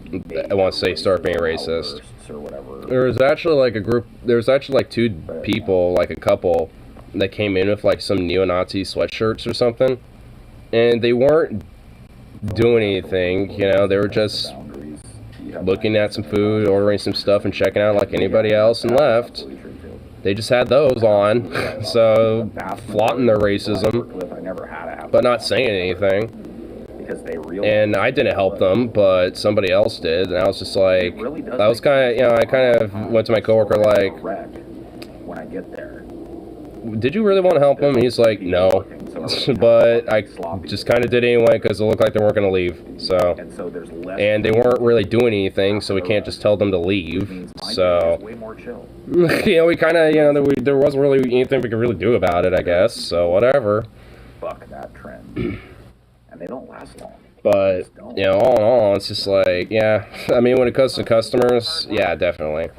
once they start being racist. Or whatever. There was actually like a group. There was actually like 2 people, like a couple, that came in with like some neo-Nazi sweatshirts or something, and they weren't doing anything, they were just looking at some food, ordering some stuff, and checking out like anybody else, and left. They just had those on, so flaunting their racism, but not saying anything. And I didn't help them, but somebody else did, and I was just like, that was kind of, I kind of went to my coworker like, when I get there. did you really want to help him? And he's like, no. But I just kind of did anyway because it looked like they weren't going to leave. So, and they weren't really doing anything, so we can't just tell them to leave. So, we kind of, there wasn't really anything we could really do about it, I guess. So, whatever. Fuck that trend. And they don't last long. But, all in all, it's just like, yeah. I mean, when it comes to customers, yeah, definitely.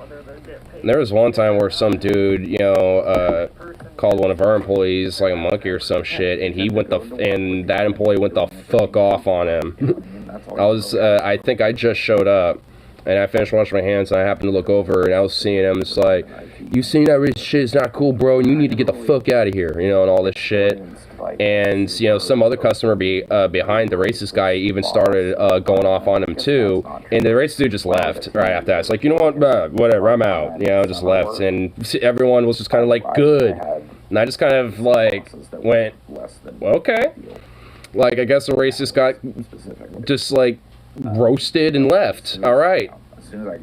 And there was one time where some dude, called one of our employees like a monkey or some shit, and and that employee went the fuck off on him. I think I just showed up, and I finished washing my hands, and I happened to look over, and I was seeing him. It's like, you seen that racist shit? It's not cool, bro. You need to get the fuck out of here, and all this shit. And some other customer behind the racist guy even started going off on him too, and the racist dude just left right after that. It's like, you know what, whatever, I'm out, just left, and everyone was just kind of like, good, and I just kind of like went, well, okay, like I guess the racist got just like roasted and left. All right.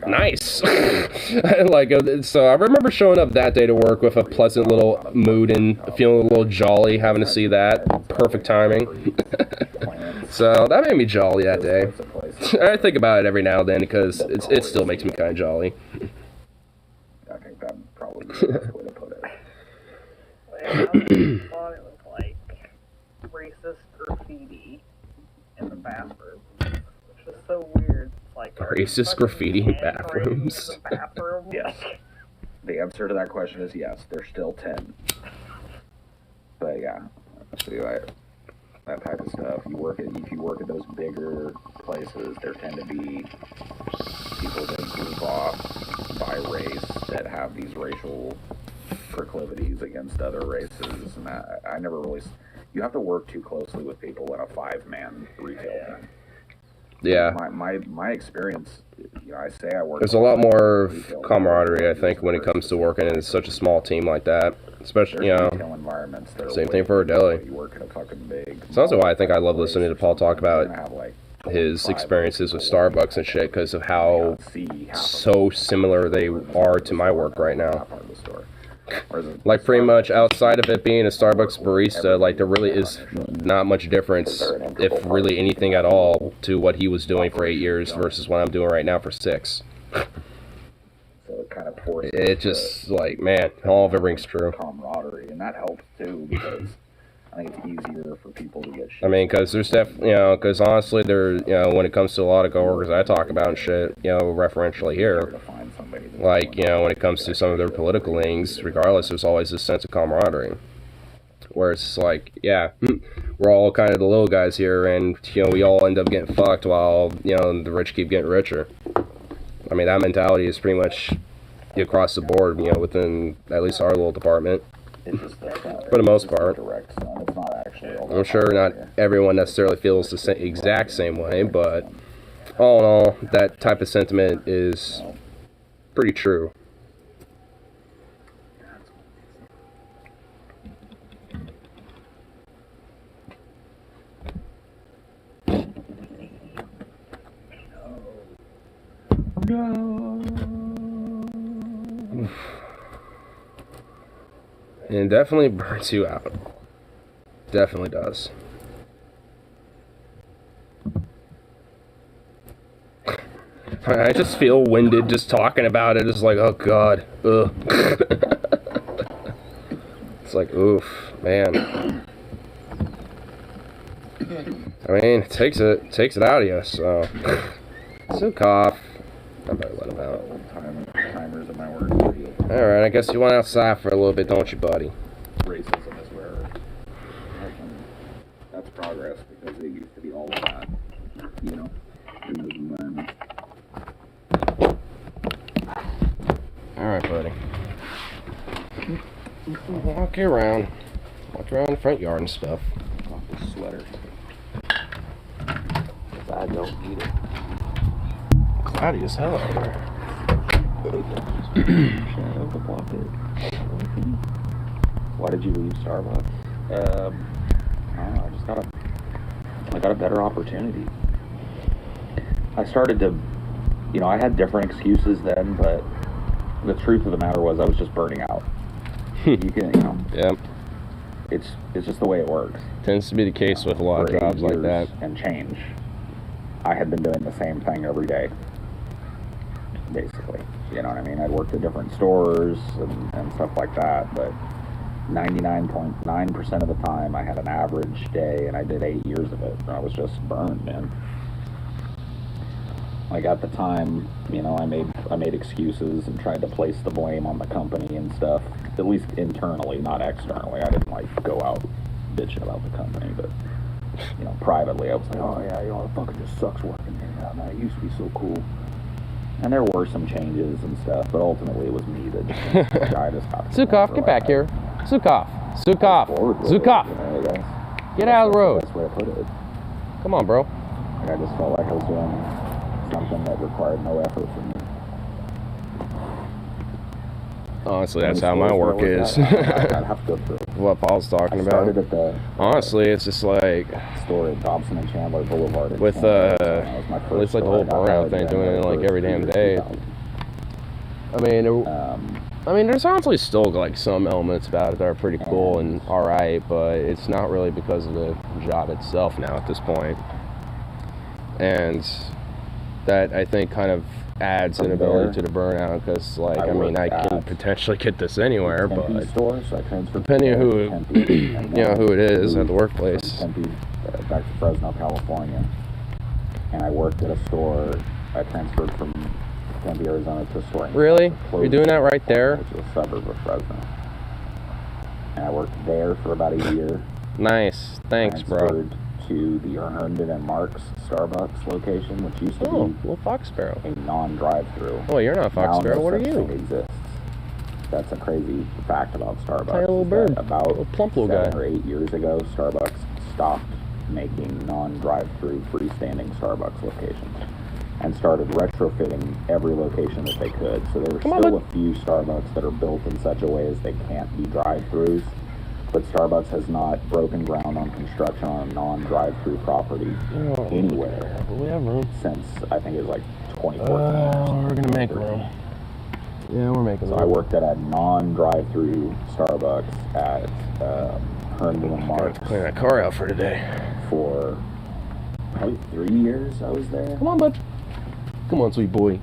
Nice. So I remember showing up that day to work with a pleasant little mood and feeling a little jolly, having to see that. Perfect timing. So that made me jolly that day. I think about it every now and then because it still makes me kind of jolly. I think that probably is the best way to put it. I thought it was like racist graffiti in the bathroom, which is so weird. Like, racist graffiti in bathrooms. Yes. The answer to that question is yes. There's still 10. But yeah, see, that type of stuff. If you work at those bigger places, there tend to be people that group off by race that have these racial proclivities against other races, and I never really. You have to work too closely with people in a 5-man retail team. Yeah. My experience, I say I work. There's a lot more camaraderie, I think, when it comes to working in such a small team like that. Especially, retail environments that same thing for a deli. You work in a fucking big. It's also why I think I love listening to Paul talk about his experiences with Starbucks and shit, because of how so similar they are to my work right now. Like, pretty much outside of it being a Starbucks barista, like, there really is not much difference, if really anything at all, to what he was doing for 8 years versus what I'm doing right now for 6. So it kind of forces it just, like, man, all of it rings true. Camaraderie, and that helps too, because I think it's easier for people to get shit. I mean, because there's because honestly, when it comes to a lot of coworkers I talk about and shit, referentially here, like, when it comes to some of their political leanings, regardless, there's always this sense of camaraderie. Where it's like, yeah, we're all kind of the little guys here, and, we all end up getting fucked while, the rich keep getting richer. I mean, that mentality is pretty much across the board, within at least our little department. For the most part. I'm sure not everyone necessarily feels the exact same way, but all in all, that type of sentiment is pretty true. And it definitely burns you out. Definitely does. I just feel winded just talking about it. It's like, oh god. Ugh. It's like, oof, man. I mean, it takes it out of you, so. So cough. I better let him out. Timers in my work. Alright, I guess you went outside for a little bit, don't you, buddy? Racism is where that's progress, because it used to be all of that, in those environments. Alright, buddy. Walk around the front yard and stuff. Off the sweater. I don't need it. Cloudy as hell out there. Why did you leave Starbucks? I got a better opportunity. I started to, I had different excuses then, but the truth of the matter was I was just burning out. You can, Yeah. It's just the way it works. Tends to be the case with a lot of jobs like that. And change. I had been doing the same thing every day, basically. You know what I mean? I'd worked at different stores and stuff like that, but 99.9% of the time I had an average day, and I did 8 years of it, and I was just burned, man. Like, at the time, I made excuses and tried to place the blame on the company and stuff, at least internally, not externally. I didn't, go out bitching about the company, but, privately, I was like, oh, yeah, it fucking just sucks working here. Man, it used to be so cool. And there were some changes and stuff, but ultimately it was me that just Zukov, get back here. Zukov. Get out of the road. That's the way I put it. Come on, bro. I just felt like I was doing something that required no effort from me. Honestly, that's how my work is. I'd have to go through. What Paul's talking about. At the honestly, it's just like store at Dobson and Chandler Boulevard. With at least like the whole burnout thing, doing it like every damn day. I mean, there's honestly still like some elements about it that are pretty cool and all right, but it's not really because of the job itself now at this point. And that I think kind of adds an ability to the burnout, because I can potentially get this anywhere, but depending on who it is at the workplace. Back to Fresno, California, and I worked at a store. I transferred from Tempe, Arizona to a store. Really? You're doing that right there? Which is a suburb of Fresno. And I worked there for about a year. Nice. Thanks, bro. To the Herndon and Mark's Starbucks location, which used to be Fox Sparrow. a non-drive-through. Oh, you're not Fox Sparrow. What are you? Exists. that's a crazy fact about Starbucks. Tiny little is bird. that about Little plump little 7 guy. or 8 years ago, Starbucks stopped making non-drive-through freestanding Starbucks locations and started retrofitting every location that they could. So there were still a few Starbucks that are built in such a way as they can't be drive-throughs, but Starbucks has not broken ground on construction on a non-drive-through property anywhere since, I think it was like 2014. We're gonna make room. Yeah, we're making room. So I worked at a non-drive-through Starbucks at Herndon and Marks. Clean that car out for today. For probably 3 years I was there. Come on, bud. Come on, sweet boy.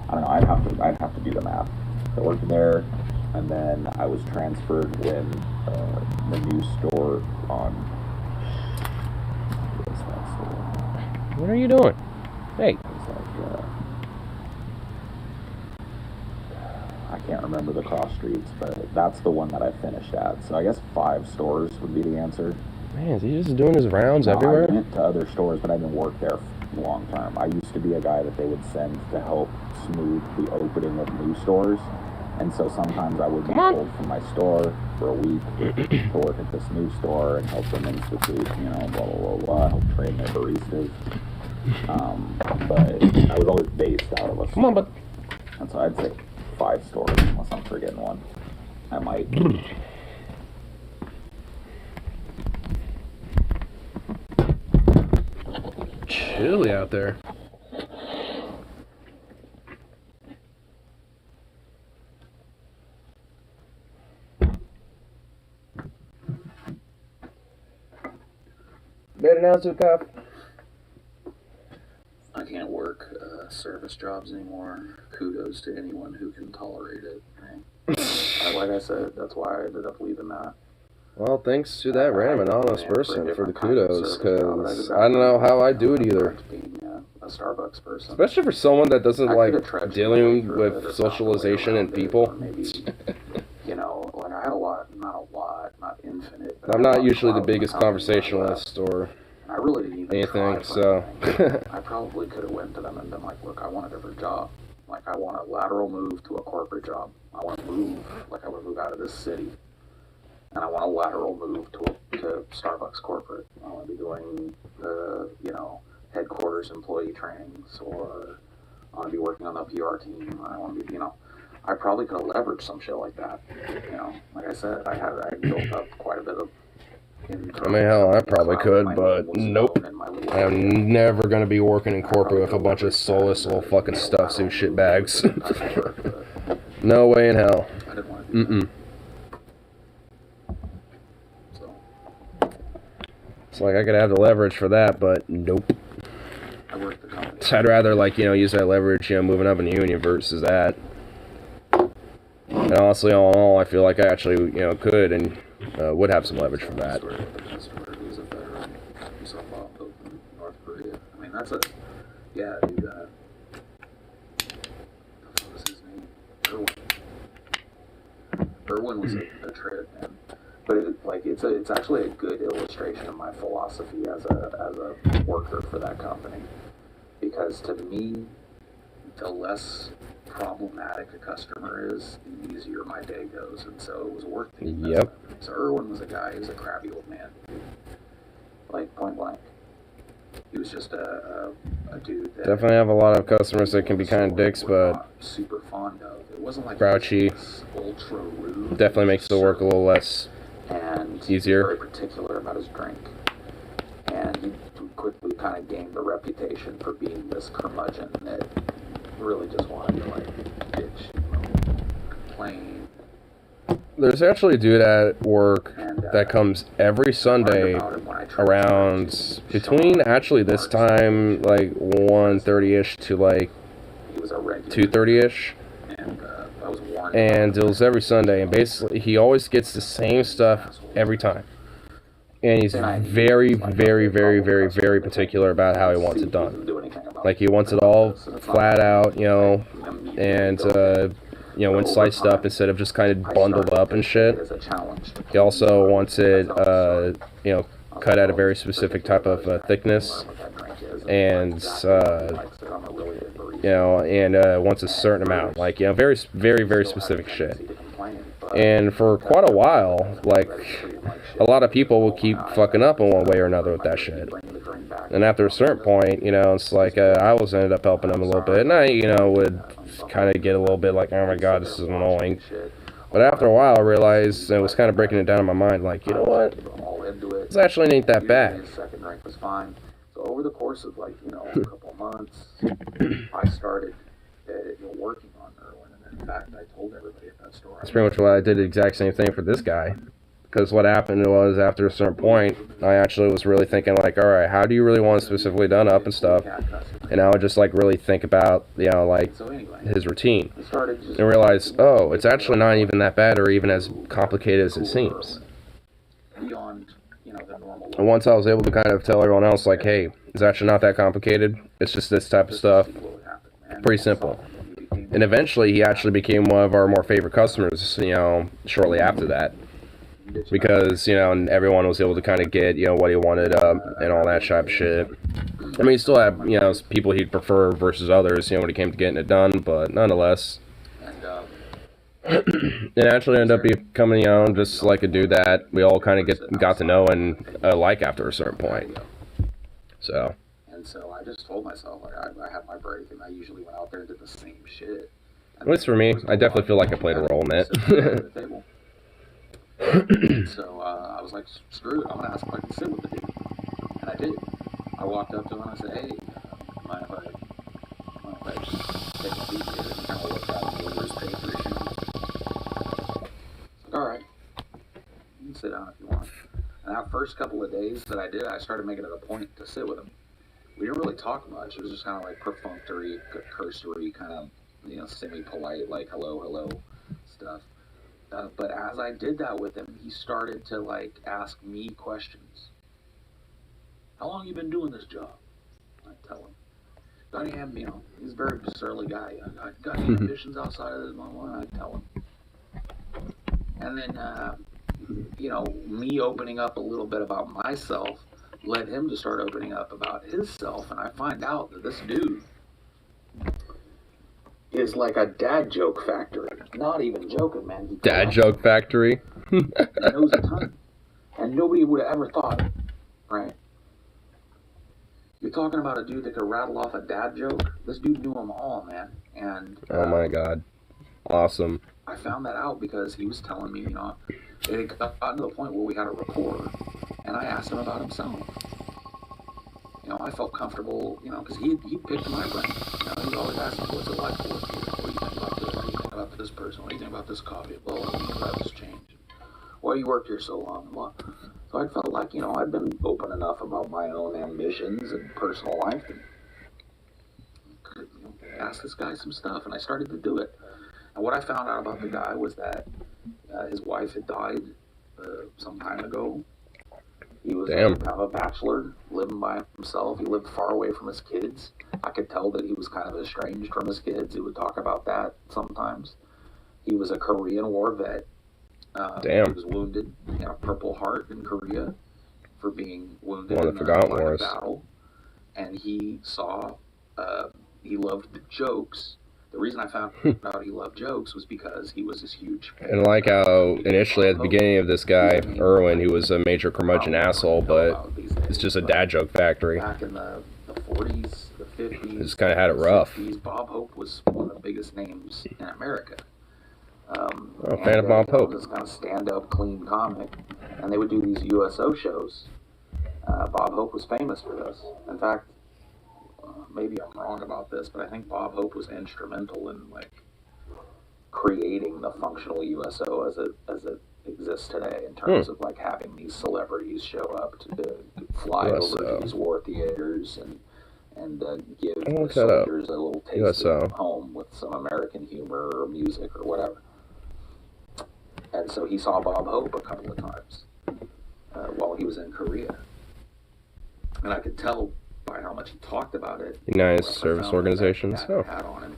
I don't know, I'd have to do the math. I worked there, and then I was transferred when the new store on... What's that store? What are you doing? Hey. It's like, I can't remember the cross streets, but that's the one that I finished at. So I guess 5 stores would be the answer. Man, is he just doing his rounds everywhere? I went to other stores, but I didn't work there long term. I used to be a guy that they would send to help smooth the opening of new stores. And so sometimes I would be pulled from my store for a week to work at this new store and help them institute, blah, blah, blah, blah, help train their baristas. But I was always based out of a store. Come on, bud. And so I'd say 5 stores, unless I'm forgetting one. I might. Chilly out there. Better now, Zukov. I can't work service jobs anymore. Kudos to anyone who can tolerate it. Right? Like I said, that's why I ended up leaving that. Well, thanks to that random anonymous person for the kudos, because I don't know how I do it either. Being a Starbucks person. Especially for someone that doesn't like dealing with socialization and people. Maybe, like I had a lot, not infinite. I'm not usually the biggest conversationalist or I really didn't even anything, try, so. I probably could have went to them and been like, look, I want a different job. Like, I want a lateral move to a corporate job. I want to move, like I want to move out of this city. And I want a lateral move to Starbucks corporate. I want to be doing the, headquarters employee trainings, or I want to be working on the PR team, or I want to be, I probably could have leveraged some shit like that. Like I said, I built up quite a bit of. I mean, hell, I probably could, but nope. I'm never going to be working in corporate with a bunch of soulless little fucking stuff suit shit bags. No way in hell. I didn't want to do that. It's like I could have the leverage for that, but nope. I work the company. So I'd rather, use that leverage, moving up in the union versus that. And honestly, all in all, I feel like I actually, could and would have some leverage from that. The customer who's a veteran, who saw Bob in North Korea. I mean, that's dude, what was his name? Irwin was a trip, man. But it's actually a good illustration of my philosophy as a worker for that company, because to me, the less problematic a customer is, the easier my day goes, and so it was worth the investment. Yep. So Irwin was a guy who's a crabby old man, dude. Like point blank. He was just a dude that Definitely have a lot of customers that can be kind of dicks, but super fond of. It wasn't like grouchy. Ultra rude. Definitely makes the work a little less and easier. Very particular about his drink, and he quickly kind of gained the reputation for being this curmudgeon that really just wanted to bitch, complain. There's actually a dude at work that comes every Sunday around between actually this time 1:30ish to 2:30ish. And deals every Sunday, and basically he always gets the same stuff every time. And he's very, very, very, very, very particular about how he wants it done. Like, he wants it all flat out, and, when sliced up instead of just kind of bundled up and shit. He also wants it, cut at a very specific type of thickness. And, you know, and wants a certain amount, like, you know, very, very, very specific shit. And for quite a while, like, a lot of people will keep fucking up in one way or another with that shit. And after a certain point, you know, it's like, I always ended up helping them a little bit, and I, you know, would kind of get a little bit like, oh my god, this is annoying. But after a while, I realized, it was kind of breaking it down in my mind, like, you know what, this actually ain't that bad. So over the course of, like, you know, a couple of months, I started working on Irwin, and in fact, I told everybody at that store. That's pretty much why I did the exact same thing for this guy. Because what happened was, after a certain point, I actually was really thinking, like, alright, how do you really want it specifically done up and stuff? And I would just, like, really think about, you know, like, his routine. And realize, oh, it's actually not even that bad or even as complicated as it seems. And once I was able to kind of tell everyone else, like, hey, it's actually not that complicated. It's just this type of stuff. Pretty simple. And eventually, he actually became one of our more favorite customers, you know, shortly after that. Because, you know, and everyone was able to kind of get, you know, what he wanted and all that type of shit. I mean, he still had, you know, people he'd prefer versus others, you know, when it came to getting it done, but nonetheless. It actually ended up becoming, you know, just like a dude that we all kind of got to know and like after a certain point. So. And so I just told myself, like, I had my break, and I usually went out there and did the same shit. At least for me, I definitely feel like I played a role in it. So I was like, screw it, I'm going to ask if I can sit with the dude. And I did. I walked up to him and I said, hey, mind if I just take a seat here? And he kind of looked out and over his paper issue. Alright, you can sit down if you want. And that first couple of days that I did, I started making it a point to sit with him. We didn't really talk much. It was just kind of like perfunctory, cursory, kind of, you know, semi-polite, like hello stuff. But as I did that with him, he started to, like, ask me questions. How long you been doing this job? I tell him. Got any, you know, he's a very surly guy. Got any ambitions outside of this? I tell him. And then, you know, me opening up a little bit about myself led him to start opening up about himself. And I find out that this dude is like a dad joke factory. Not even joking, man. Dad joke factory? He knows a ton. And nobody would have ever thought, right? You're talking about a dude that could rattle off a dad joke? This dude knew them all, man. And oh my god. Awesome. I found that out because he was telling me, you know, it had gotten to the point where we had a rapport, and I asked him about himself. You know, I felt comfortable, you know, because he picked my brain. You know, he's always asking, what's it like to work here? What do you think about this? What do you think about this person? What do you think about this coffee? Well, what do you think about this change? Why you worked here so long? Well, so I felt like, you know, I'd been open enough about my own ambitions and personal life and could, you know, ask this guy some stuff, and I started to do it. And what I found out about the guy was that his wife had died some time ago. He was kind of a bachelor, living by himself. He lived far away from his kids. I could tell that he was kind of estranged from his kids. He would talk about that sometimes. He was a Korean War vet. He was wounded. He had a Purple Heart in Korea for being wounded in a battle. And he saw, he loved the jokes. The reason I found out he loved jokes was because he was this huge... And like how initially at the beginning of this guy, Irwin, he was a major curmudgeon asshole, but it's just a dad joke factory. Back in the 40s, the 50s... Just kind of had it rough. 60s, Bob Hope was one of the biggest names in America. Fan of Bob Hope. This kind of stand-up, clean comic. And they would do these USO shows. Bob Hope was famous for this. In fact, maybe I'm wrong about this, but I think Bob Hope was instrumental in, like, creating the functional USO as it exists today in terms of, like, having these celebrities show up to fly over to these war theaters and give the soldiers a little taste of home with some American humor or music or whatever. And so he saw Bob Hope a couple of times while he was in Korea. And I could tell by how much he talked about it. United Service Organizations. Hat on him.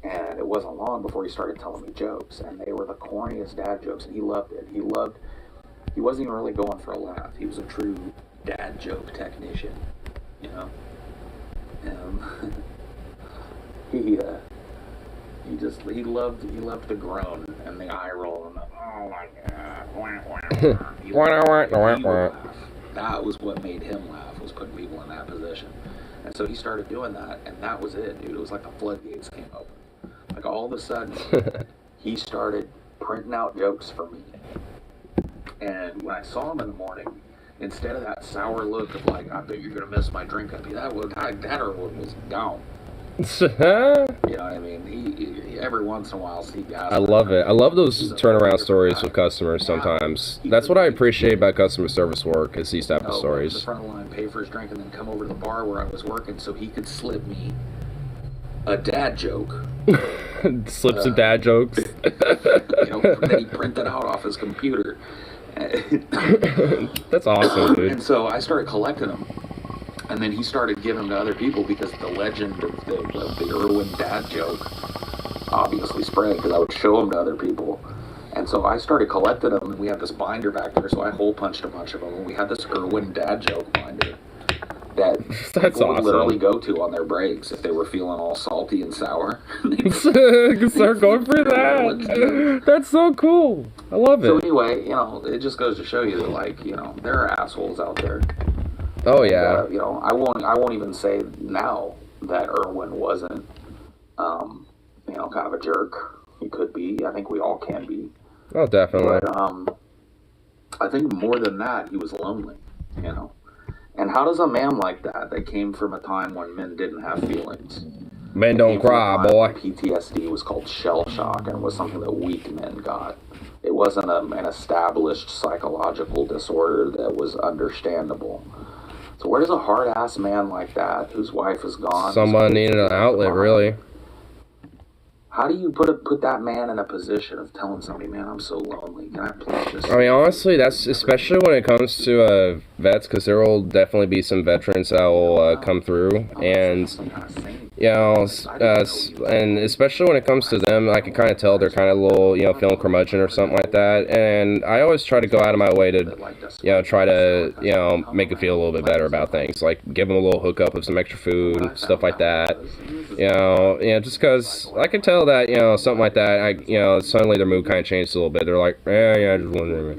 And it wasn't long before he started telling me jokes, and they were the corniest dad jokes, and he loved it. He wasn't even really going for a laugh. He was a true dad joke technician, you know. he loved the groan and the eye roll and the, oh my god, he would laugh. That was what made him laugh, was putting people in that position. And so he started doing that, and that was it, dude. It was like the floodgates came open. Like all of a sudden, he started printing out jokes for me. And when I saw him in the morning, instead of that sour look of like, I bet you're gonna miss my drink, that Erwin was gone. You know what I mean? He every once in a while, Steve Gaspar. I love it. I love those turnaround stories with customers sometimes. That's what I appreciate about customer service work, is these type of stories. The front of the line, pay for his drink, and then come over to the bar where I was working so he could slip me a dad joke. Slips of dad jokes. That he printed out off his computer. That's awesome, dude. And so I started collecting them. And then he started giving them to other people because the legend of the Erwin dad joke obviously spread, because I would show them to other people. And so I started collecting them, and we had this binder back there, so I hole punched a bunch of them, and we had this Erwin dad joke binder that people would literally go to on their breaks if they were feeling all salty and sour. Start going for that. That's so cool. I love it. So anyway, it just goes to show you that, like, there are assholes out there. Oh yeah. I won't even say now that Erwin wasn't, kind of a jerk. He could be. I think we all can be. Oh, definitely. But I think more than that, he was lonely. And how does a man like that came from a time when men didn't have feelings? Men don't cry, boy. PTSD was called shell shock, and was something that weak men got. It wasn't an established psychological disorder that was understandable. So where does a hard-ass man like that, whose wife is gone... Someone needed an outlet, really. How do you put that man in a position of telling somebody, man, I'm so lonely, can I please just... I mean, honestly, that's especially when it comes to vets, because there will definitely be some veterans that will come through, and... and especially when it comes to them, I can kind of tell they're kind of a little, feeling curmudgeon or something like that. And I always try to go out of my way to, try to, make it feel a little bit better about things. Like, give them a little hookup of some extra food, stuff like that. Just because I can tell that, something like that, suddenly their mood kind of changed a little bit. They're like, yeah, just wondering.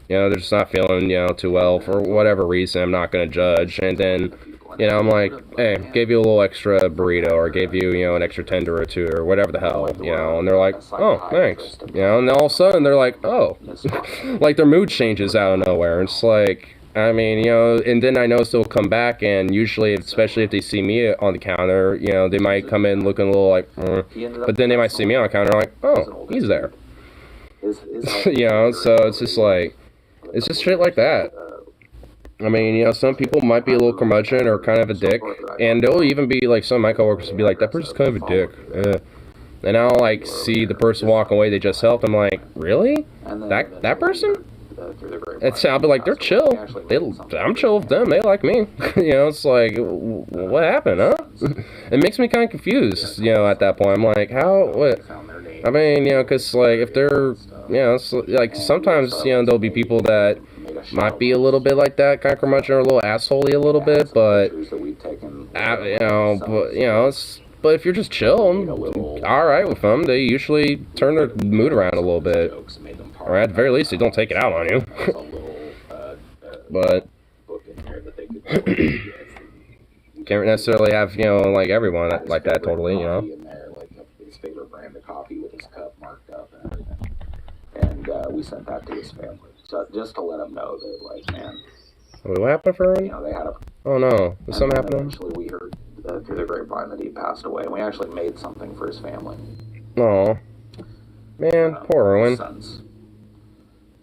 They're just not feeling, too well for whatever reason. I'm not going to judge. And then... I'm like, hey, gave you a little extra burrito, or gave you, an extra tender or two, or whatever the hell, and they're like, oh, thanks, and then all of a sudden they're like, oh, like their mood changes out of nowhere, and it's like, I mean, and then I notice they'll come back, and usually, especially if they see me on the counter, they might come in looking a little like, but then they might see me on the counter, like, oh, he's there, so it's just like, it's just shit like that. I mean, some people might be a little curmudgeon or kind of a dick, and there'll even be, like, some of my coworkers will be like, that person's kind of a dick, and I'll, like, see the person walk away they just helped, I'm like, really? That person? I'll be like, they're chill, I'm chill with them, they like me, it's like, what happened, huh? It makes me kind of confused, at that point, I'm like, what? I mean, because, like, if they're, like, sometimes, there'll be people that might be a little bit like that, kind of curmudgeon, or a little assholey a little bit, but, but if you're just chill, alright with them, they usually turn their mood around a little bit, or at the very least, they don't take it out on you, but, can't necessarily have, like, everyone like that, totally, His favorite brand of coffee with his cup marked up and everything, and we sent that to his family. So just to let them know that, like, man... Wait, what happened for him? They had a... Oh, no. Did something happen to him? Eventually, we heard through the grapevine that he passed away, and we actually made something for his family. Oh. Man, poor Erwin. Sons.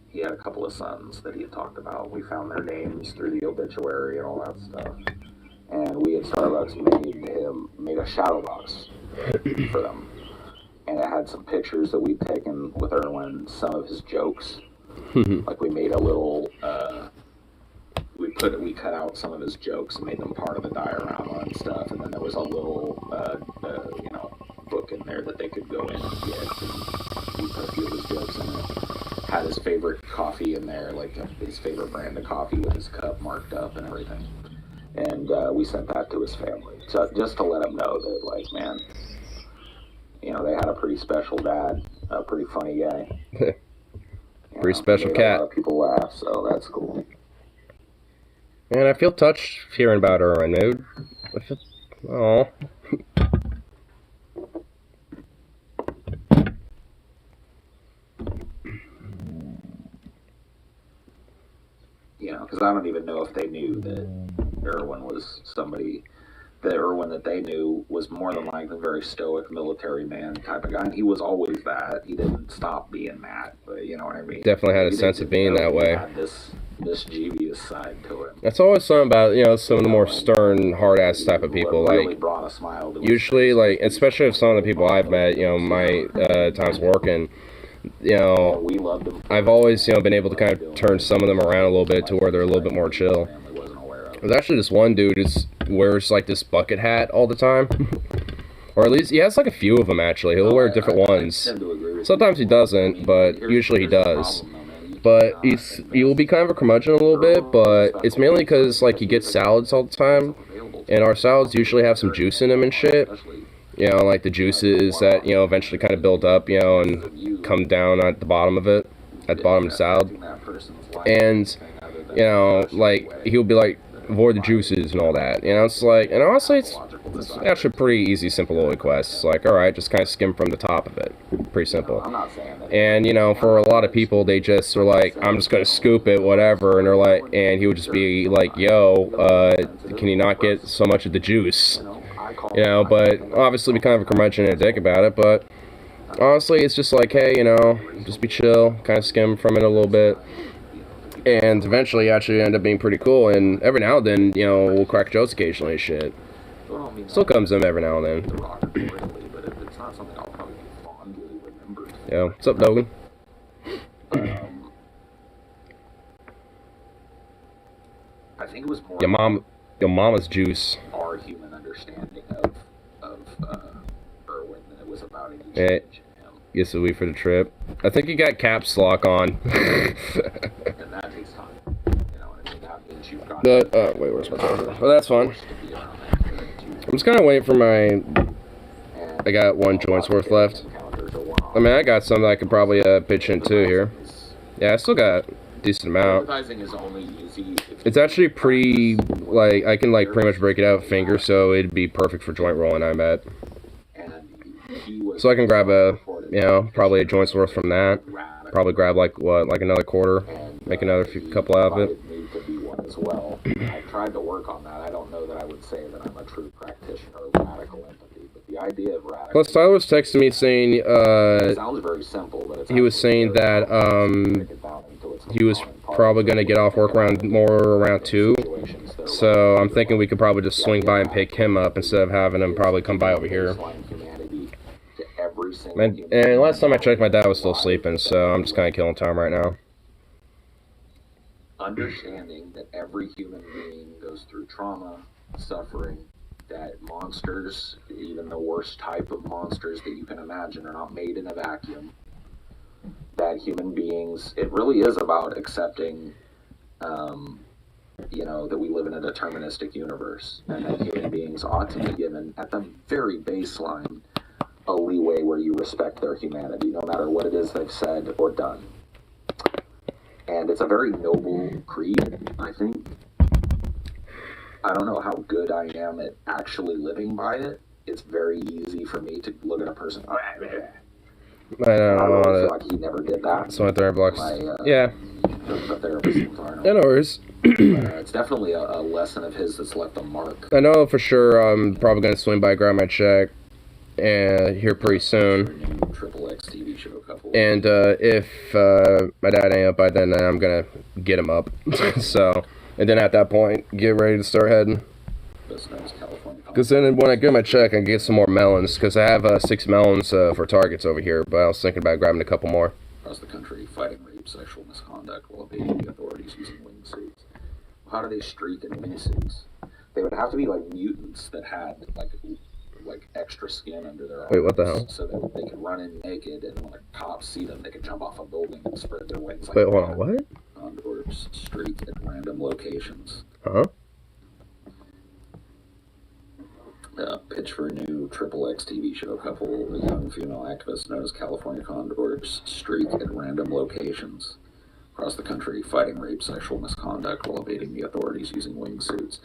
He had a couple of sons that he had talked about. We found their names through the obituary and all that stuff. And we at Starbucks made a shadow box for them. And it had some pictures that we'd taken with Erwin, some of his jokes. Like, we made a little, we cut out some of his jokes and made them part of the diorama and stuff, and then there was a little, book in there that they could go in and get, and we put a few of his jokes in it. Had his favorite coffee in there, like his favorite brand of coffee with his cup marked up and everything. And we sent that to his family. So just to let him know that, like, man, you know, they had a pretty special dad, a pretty funny guy. Pretty special cat. A lot of people laugh, so that's cool. And I feel touched hearing about Erwin, dude. I feel, oh. You know, because I don't even know if they knew that Erwin was somebody. The Erwin that they knew was more than likely a very stoic military man type of guy, and he was always that. He didn't stop being that, but you know what I mean. Definitely had a sense of being that way. Had this mischievous side to him. That's always something about, you know, some of the more stern, hard-ass type of people. Really like, brought a smile to his usually, face. like, especially if some of the people I've met, you know, my times working, you know, We loved him. I've always, you know, been able to kind of turn some of them around a little bit to where they're a little bit more chill. Family wasn't aware of. There's actually this one dude who wears like this bucket hat all the time. Or at least he has like a few of them actually. He'll wear different ones. I tend to agree with Sometimes he doesn't, but usually he does. But he will be kind of a curmudgeon a little bit, but it's mainly because like he gets salads all the time, and our salads usually have some juice in them and shit. You know, like the juices that, you know, eventually kind of build up, you know, and come down at the bottom of it, at the bottom of the salad. And, you know, like, he'll be like, avoid the juices and all that. You know, it's like, and honestly, it's actually a pretty easy, simple little quest. It's like, alright, just kind of skim from the top of it. Pretty simple. And, you know, for a lot of people, they just are like, I'm just gonna scoop it, whatever, and they're like, and he would just be like, yo, can you not get so much of the juice? You know, but obviously be kind of a curmudgeon and a dick about it, but honestly, it's just like, hey, you know, just be chill, kind of skim from it a little bit. And eventually actually end up being pretty cool, and every now and then, you know, we'll crack jokes occasionally and shit. Still comes in every now and then. Yeah, what's up, Dogan? I think it was more Your mama's juice. our human understanding of Erwin than it was about any Yeah. change in him. Guess a week for the trip. I think you got caps lock on. And that takes time. You know what I mean? That means you've got But, wait, where's my charger? Oh, that's fine. to be around that character. I'm just kind of waiting for my... And I got one joint's worth left. encounters a while. I mean, I got some that I could probably pitch in too here. Yeah, I still got a decent amount. Empathizing is only easy if It's actually pretty, like, I can, like, pretty much break it out with fingers, so it'd be perfect for joint rolling, I bet. and he was So I can grab a, you know, probably a joint's worth from that. radical. Probably grab, like, what, like another quarter? And, Make another couple out of it. invited me to be one as well. I tried to work on that. I don't know that I would say that I'm a true practitioner of radical empathy, but the idea of radical Plus, Tyler was texting me saying, it sounds very simple, but it's he was actually saying very that, complex. Break it down into its he was component parts. probably going to get off work around 2. Situations that are So I'm thinking we could probably just swing by and pick him up instead of having him probably come by over here. baseline humanity to every single And, human and last time I being. checked, my dad was still sleeping, so I'm just kind of killing time right now. Understanding that every human being goes through trauma, suffering, that monsters, even the worst type of monsters that you can imagine, are not made in a vacuum. That human beings, it really is about accepting, you know, that we live in a deterministic universe, and that human beings ought to be given, at the very baseline, a leeway where you respect their humanity, no matter what it is they've said or done. And it's a very noble creed, I think. I don't know how good I am at actually living by it. It's very easy for me to look at a person. I I don't really feel know. like he never did that. So my third blocks. My, Yeah, the therapist, I yeah, no worries. it's definitely a lesson of his that's left a mark. I know for sure I'm probably going to swing by, grab my check, and here pretty soon. Triple X TV show couple. And if my dad ain't up by then I'm going to get him up. So, and then at that point, get ready to start heading. Best known as California. Because then when I get my check, I can get some more melons. Because I have 6 melons for targets over here. But I was thinking about grabbing a couple more. Across the country, fighting rape, sexual misconduct while evading the authorities using wingsuits. How do they streak in wingsuits? They would have to be like mutants that had like extra skin under their arms. Wait, what the hell? So that they could run in naked, and when the cops see them, they could jump off a building and spread their wings like Wait, hold on, that. what? Or streak at random locations. Huh? pitch for a new Triple X TV show. A couple of young female activists known as California Condors streak at random locations across the country, fighting rape, sexual misconduct while evading the authorities using wingsuits.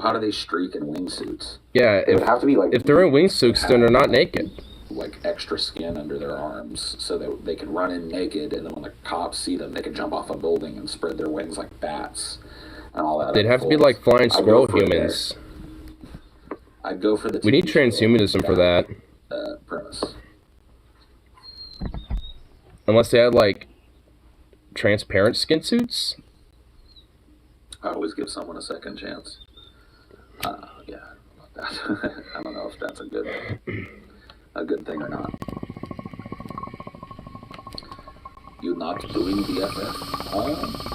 How do they streak in wingsuits? Yeah, It would have to be like if they're in wingsuits, then they're not naked. like extra skin under their arms so that they can run in naked, and then when the cops see them, they can jump off a building and spread their wings like bats and all that. They'd have to be like flying squirrel humans. I'd go for the. We need transhumanism for that. Premise. Unless they had like transparent skin suits. I always give someone a second chance. Yeah, I don't know if that's a good thing or not. You're not doing BFF? Oh.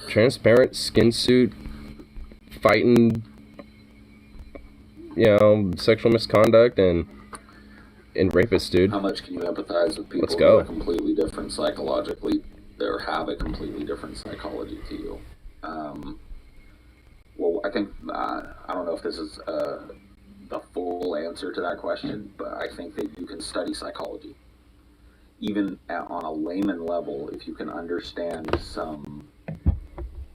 Transparent skin suit, fighting, sexual misconduct and rapists, dude. How much can you empathize with people Let's go. who are completely different psychologically, or have a completely different psychology to you? Well, I think, I don't know if this is the full answer to that question, but I think that you can study psychology. Even on a layman level, if you can understand some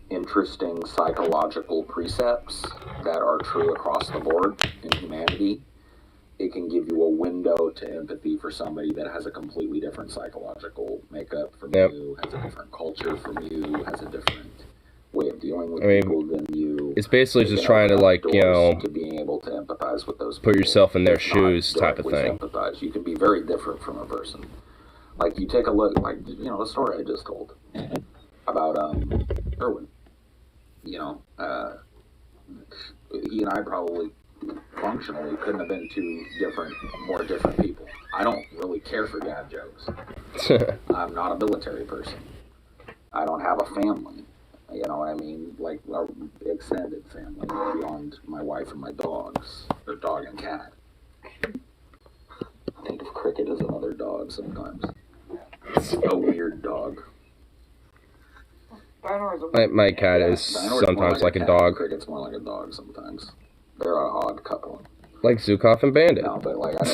interesting psychological precepts that are true across the board in humanity, it can give you a window to empathy for somebody that has a completely different psychological makeup from you, has a different culture from you, has a different way of dealing with people than you. It's basically just trying to to being able to empathize with those people. Put yourself in their shoes type of thing. Sympathize. You can be very different from a person. Like, you take a look, like, the story I just told about Irwin. He and I probably functionally couldn't have been two more different people. I don't really care for dad jokes. I'm not a military person. I don't have a family. You know what I mean? Like, a extended family beyond my wife and my dogs. Or dog and cat. I think of Cricket as another dog sometimes. A weird dog. My cat is sometimes like a dog. Cricket's more like a dog sometimes. They're an odd couple. Like Zukov and Bandit. No, but like, I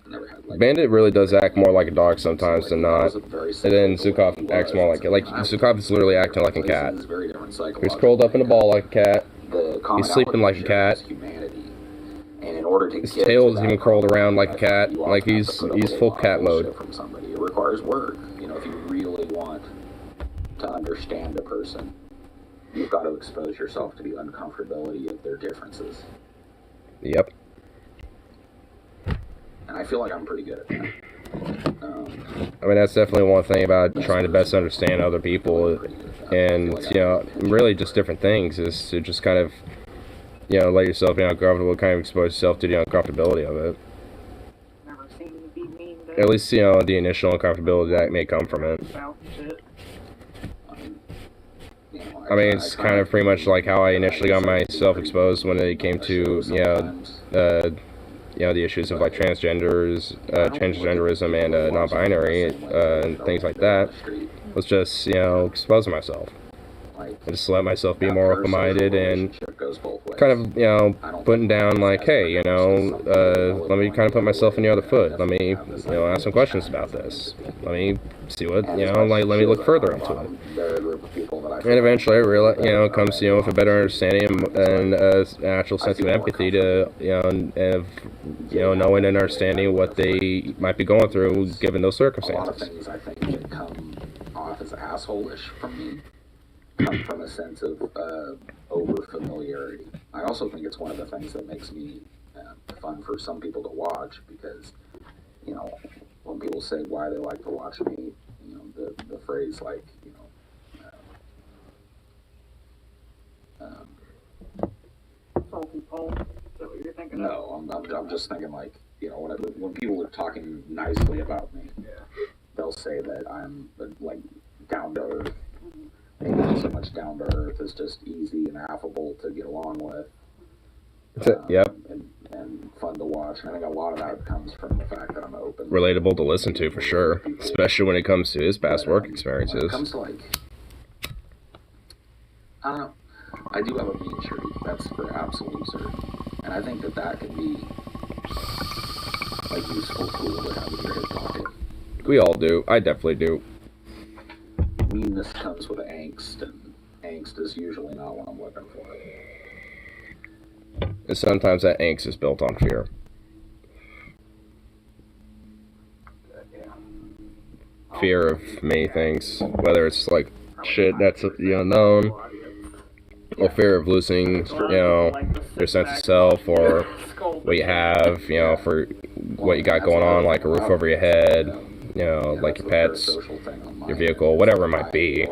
never had like... Bandit really does act more like a dog sometimes than not. And then Zukov acts more like it. Like, Zukov is literally acting like a cat. He's curled up in a ball like a cat. He's sleeping like a cat. His tail is even curled around like a cat. Like, he's full cat mode. From somebody. It requires work. If you really want to understand a person, you've got to expose yourself to the uncomfortability of their differences. Yep. And I feel like I'm pretty good at that. That's definitely one thing about trying to best understand other people, and really just different things, is to just kind of let yourself be uncomfortable, kind of expose yourself to the uncomfortability of it. Never seemed to be mean to At least the initial uncomfortability that may come from it. It's kind of pretty much like how I initially got myself exposed when it came to the issues of like transgenderism and non-binary and things like that. Was just exposing myself. And just let myself be more open-minded and kind of putting down like, hey, let me kind of put myself in the other foot. Let me ask some questions about this. Let me see what let me look further into it. And eventually I realized it comes with a better understanding and an actual sense of empathy to knowing and understanding what they might be going through given those circumstances. A lot of things I think can come off as asshole-ish from me. Come from a sense of over-familiarity. I also think it's one of the things that makes me fun for some people to watch, because, when people say why they like to watch me, the phrase like, salty pulp. Is that what you're thinking of? No, I'm just thinking like, when people are talking nicely about me, they'll say that I'm like down to earth, not so much down to earth. It's just easy and affable to get along with. Yep. And fun to watch. And I think a lot of that comes from the fact that I'm open. Relatable to listen to for sure, especially when it comes to his past work When it experiences. comes to I don't know. I do have a mean streak. That's for absolute certain. And I think that could be a useful tool to have in your hip pocket. We all do. I definitely do. Meanness comes with angst, and angst is usually not what I'm looking for. And sometimes that angst is built on fear. Fear of many things, whether it's like shit that's the unknown, or fear of losing, your sense of self, or what you have, for what you got going on, like a roof over your head, like your pets, your vehicle, whatever it might be.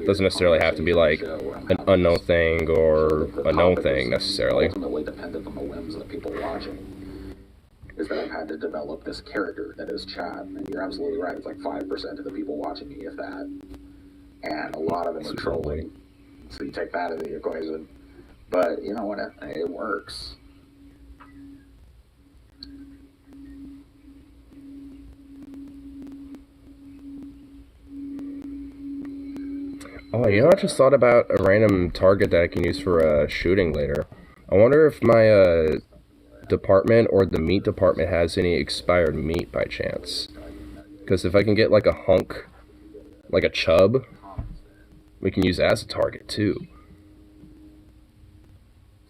Doesn't necessarily have to be like an unknown thing or a known thing necessarily. Ultimately dependent on the whims of the people watching. Is that I've had to develop this character that is Chad, and you're absolutely right. It's like 5% of the people watching me, if that, and a lot of them are trolling. So you take that out of the equation. But you know what? It works. Oh, I just thought about a random target that I can use for shooting later. I wonder if my department or the meat department has any expired meat by chance. Because if I can get like a hunk, like a chub, we can use that as a target too.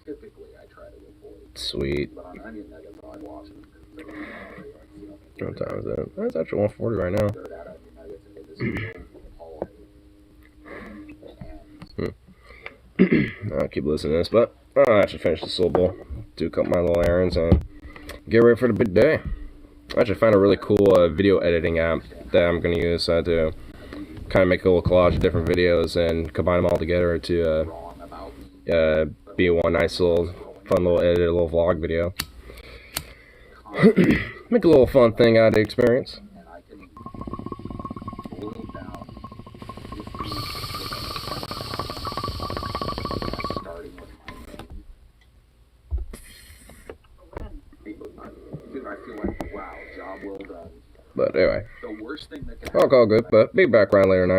Typically, I try to avoid. Sweet. But on onion nuggets, I watch them. What time is it? That's actually 1:40 right now. I'll keep listening to this, but I should finish this little bowl, do a couple my little errands, and get ready for the big day. I actually found a really cool video editing app that I'm going to use to kind of make a little collage of different videos and combine them all together to be one nice little, fun little edited little vlog video. Make a little fun thing out of the experience. But anyway, The worst thing that can I'll call good, but be back around later tonight.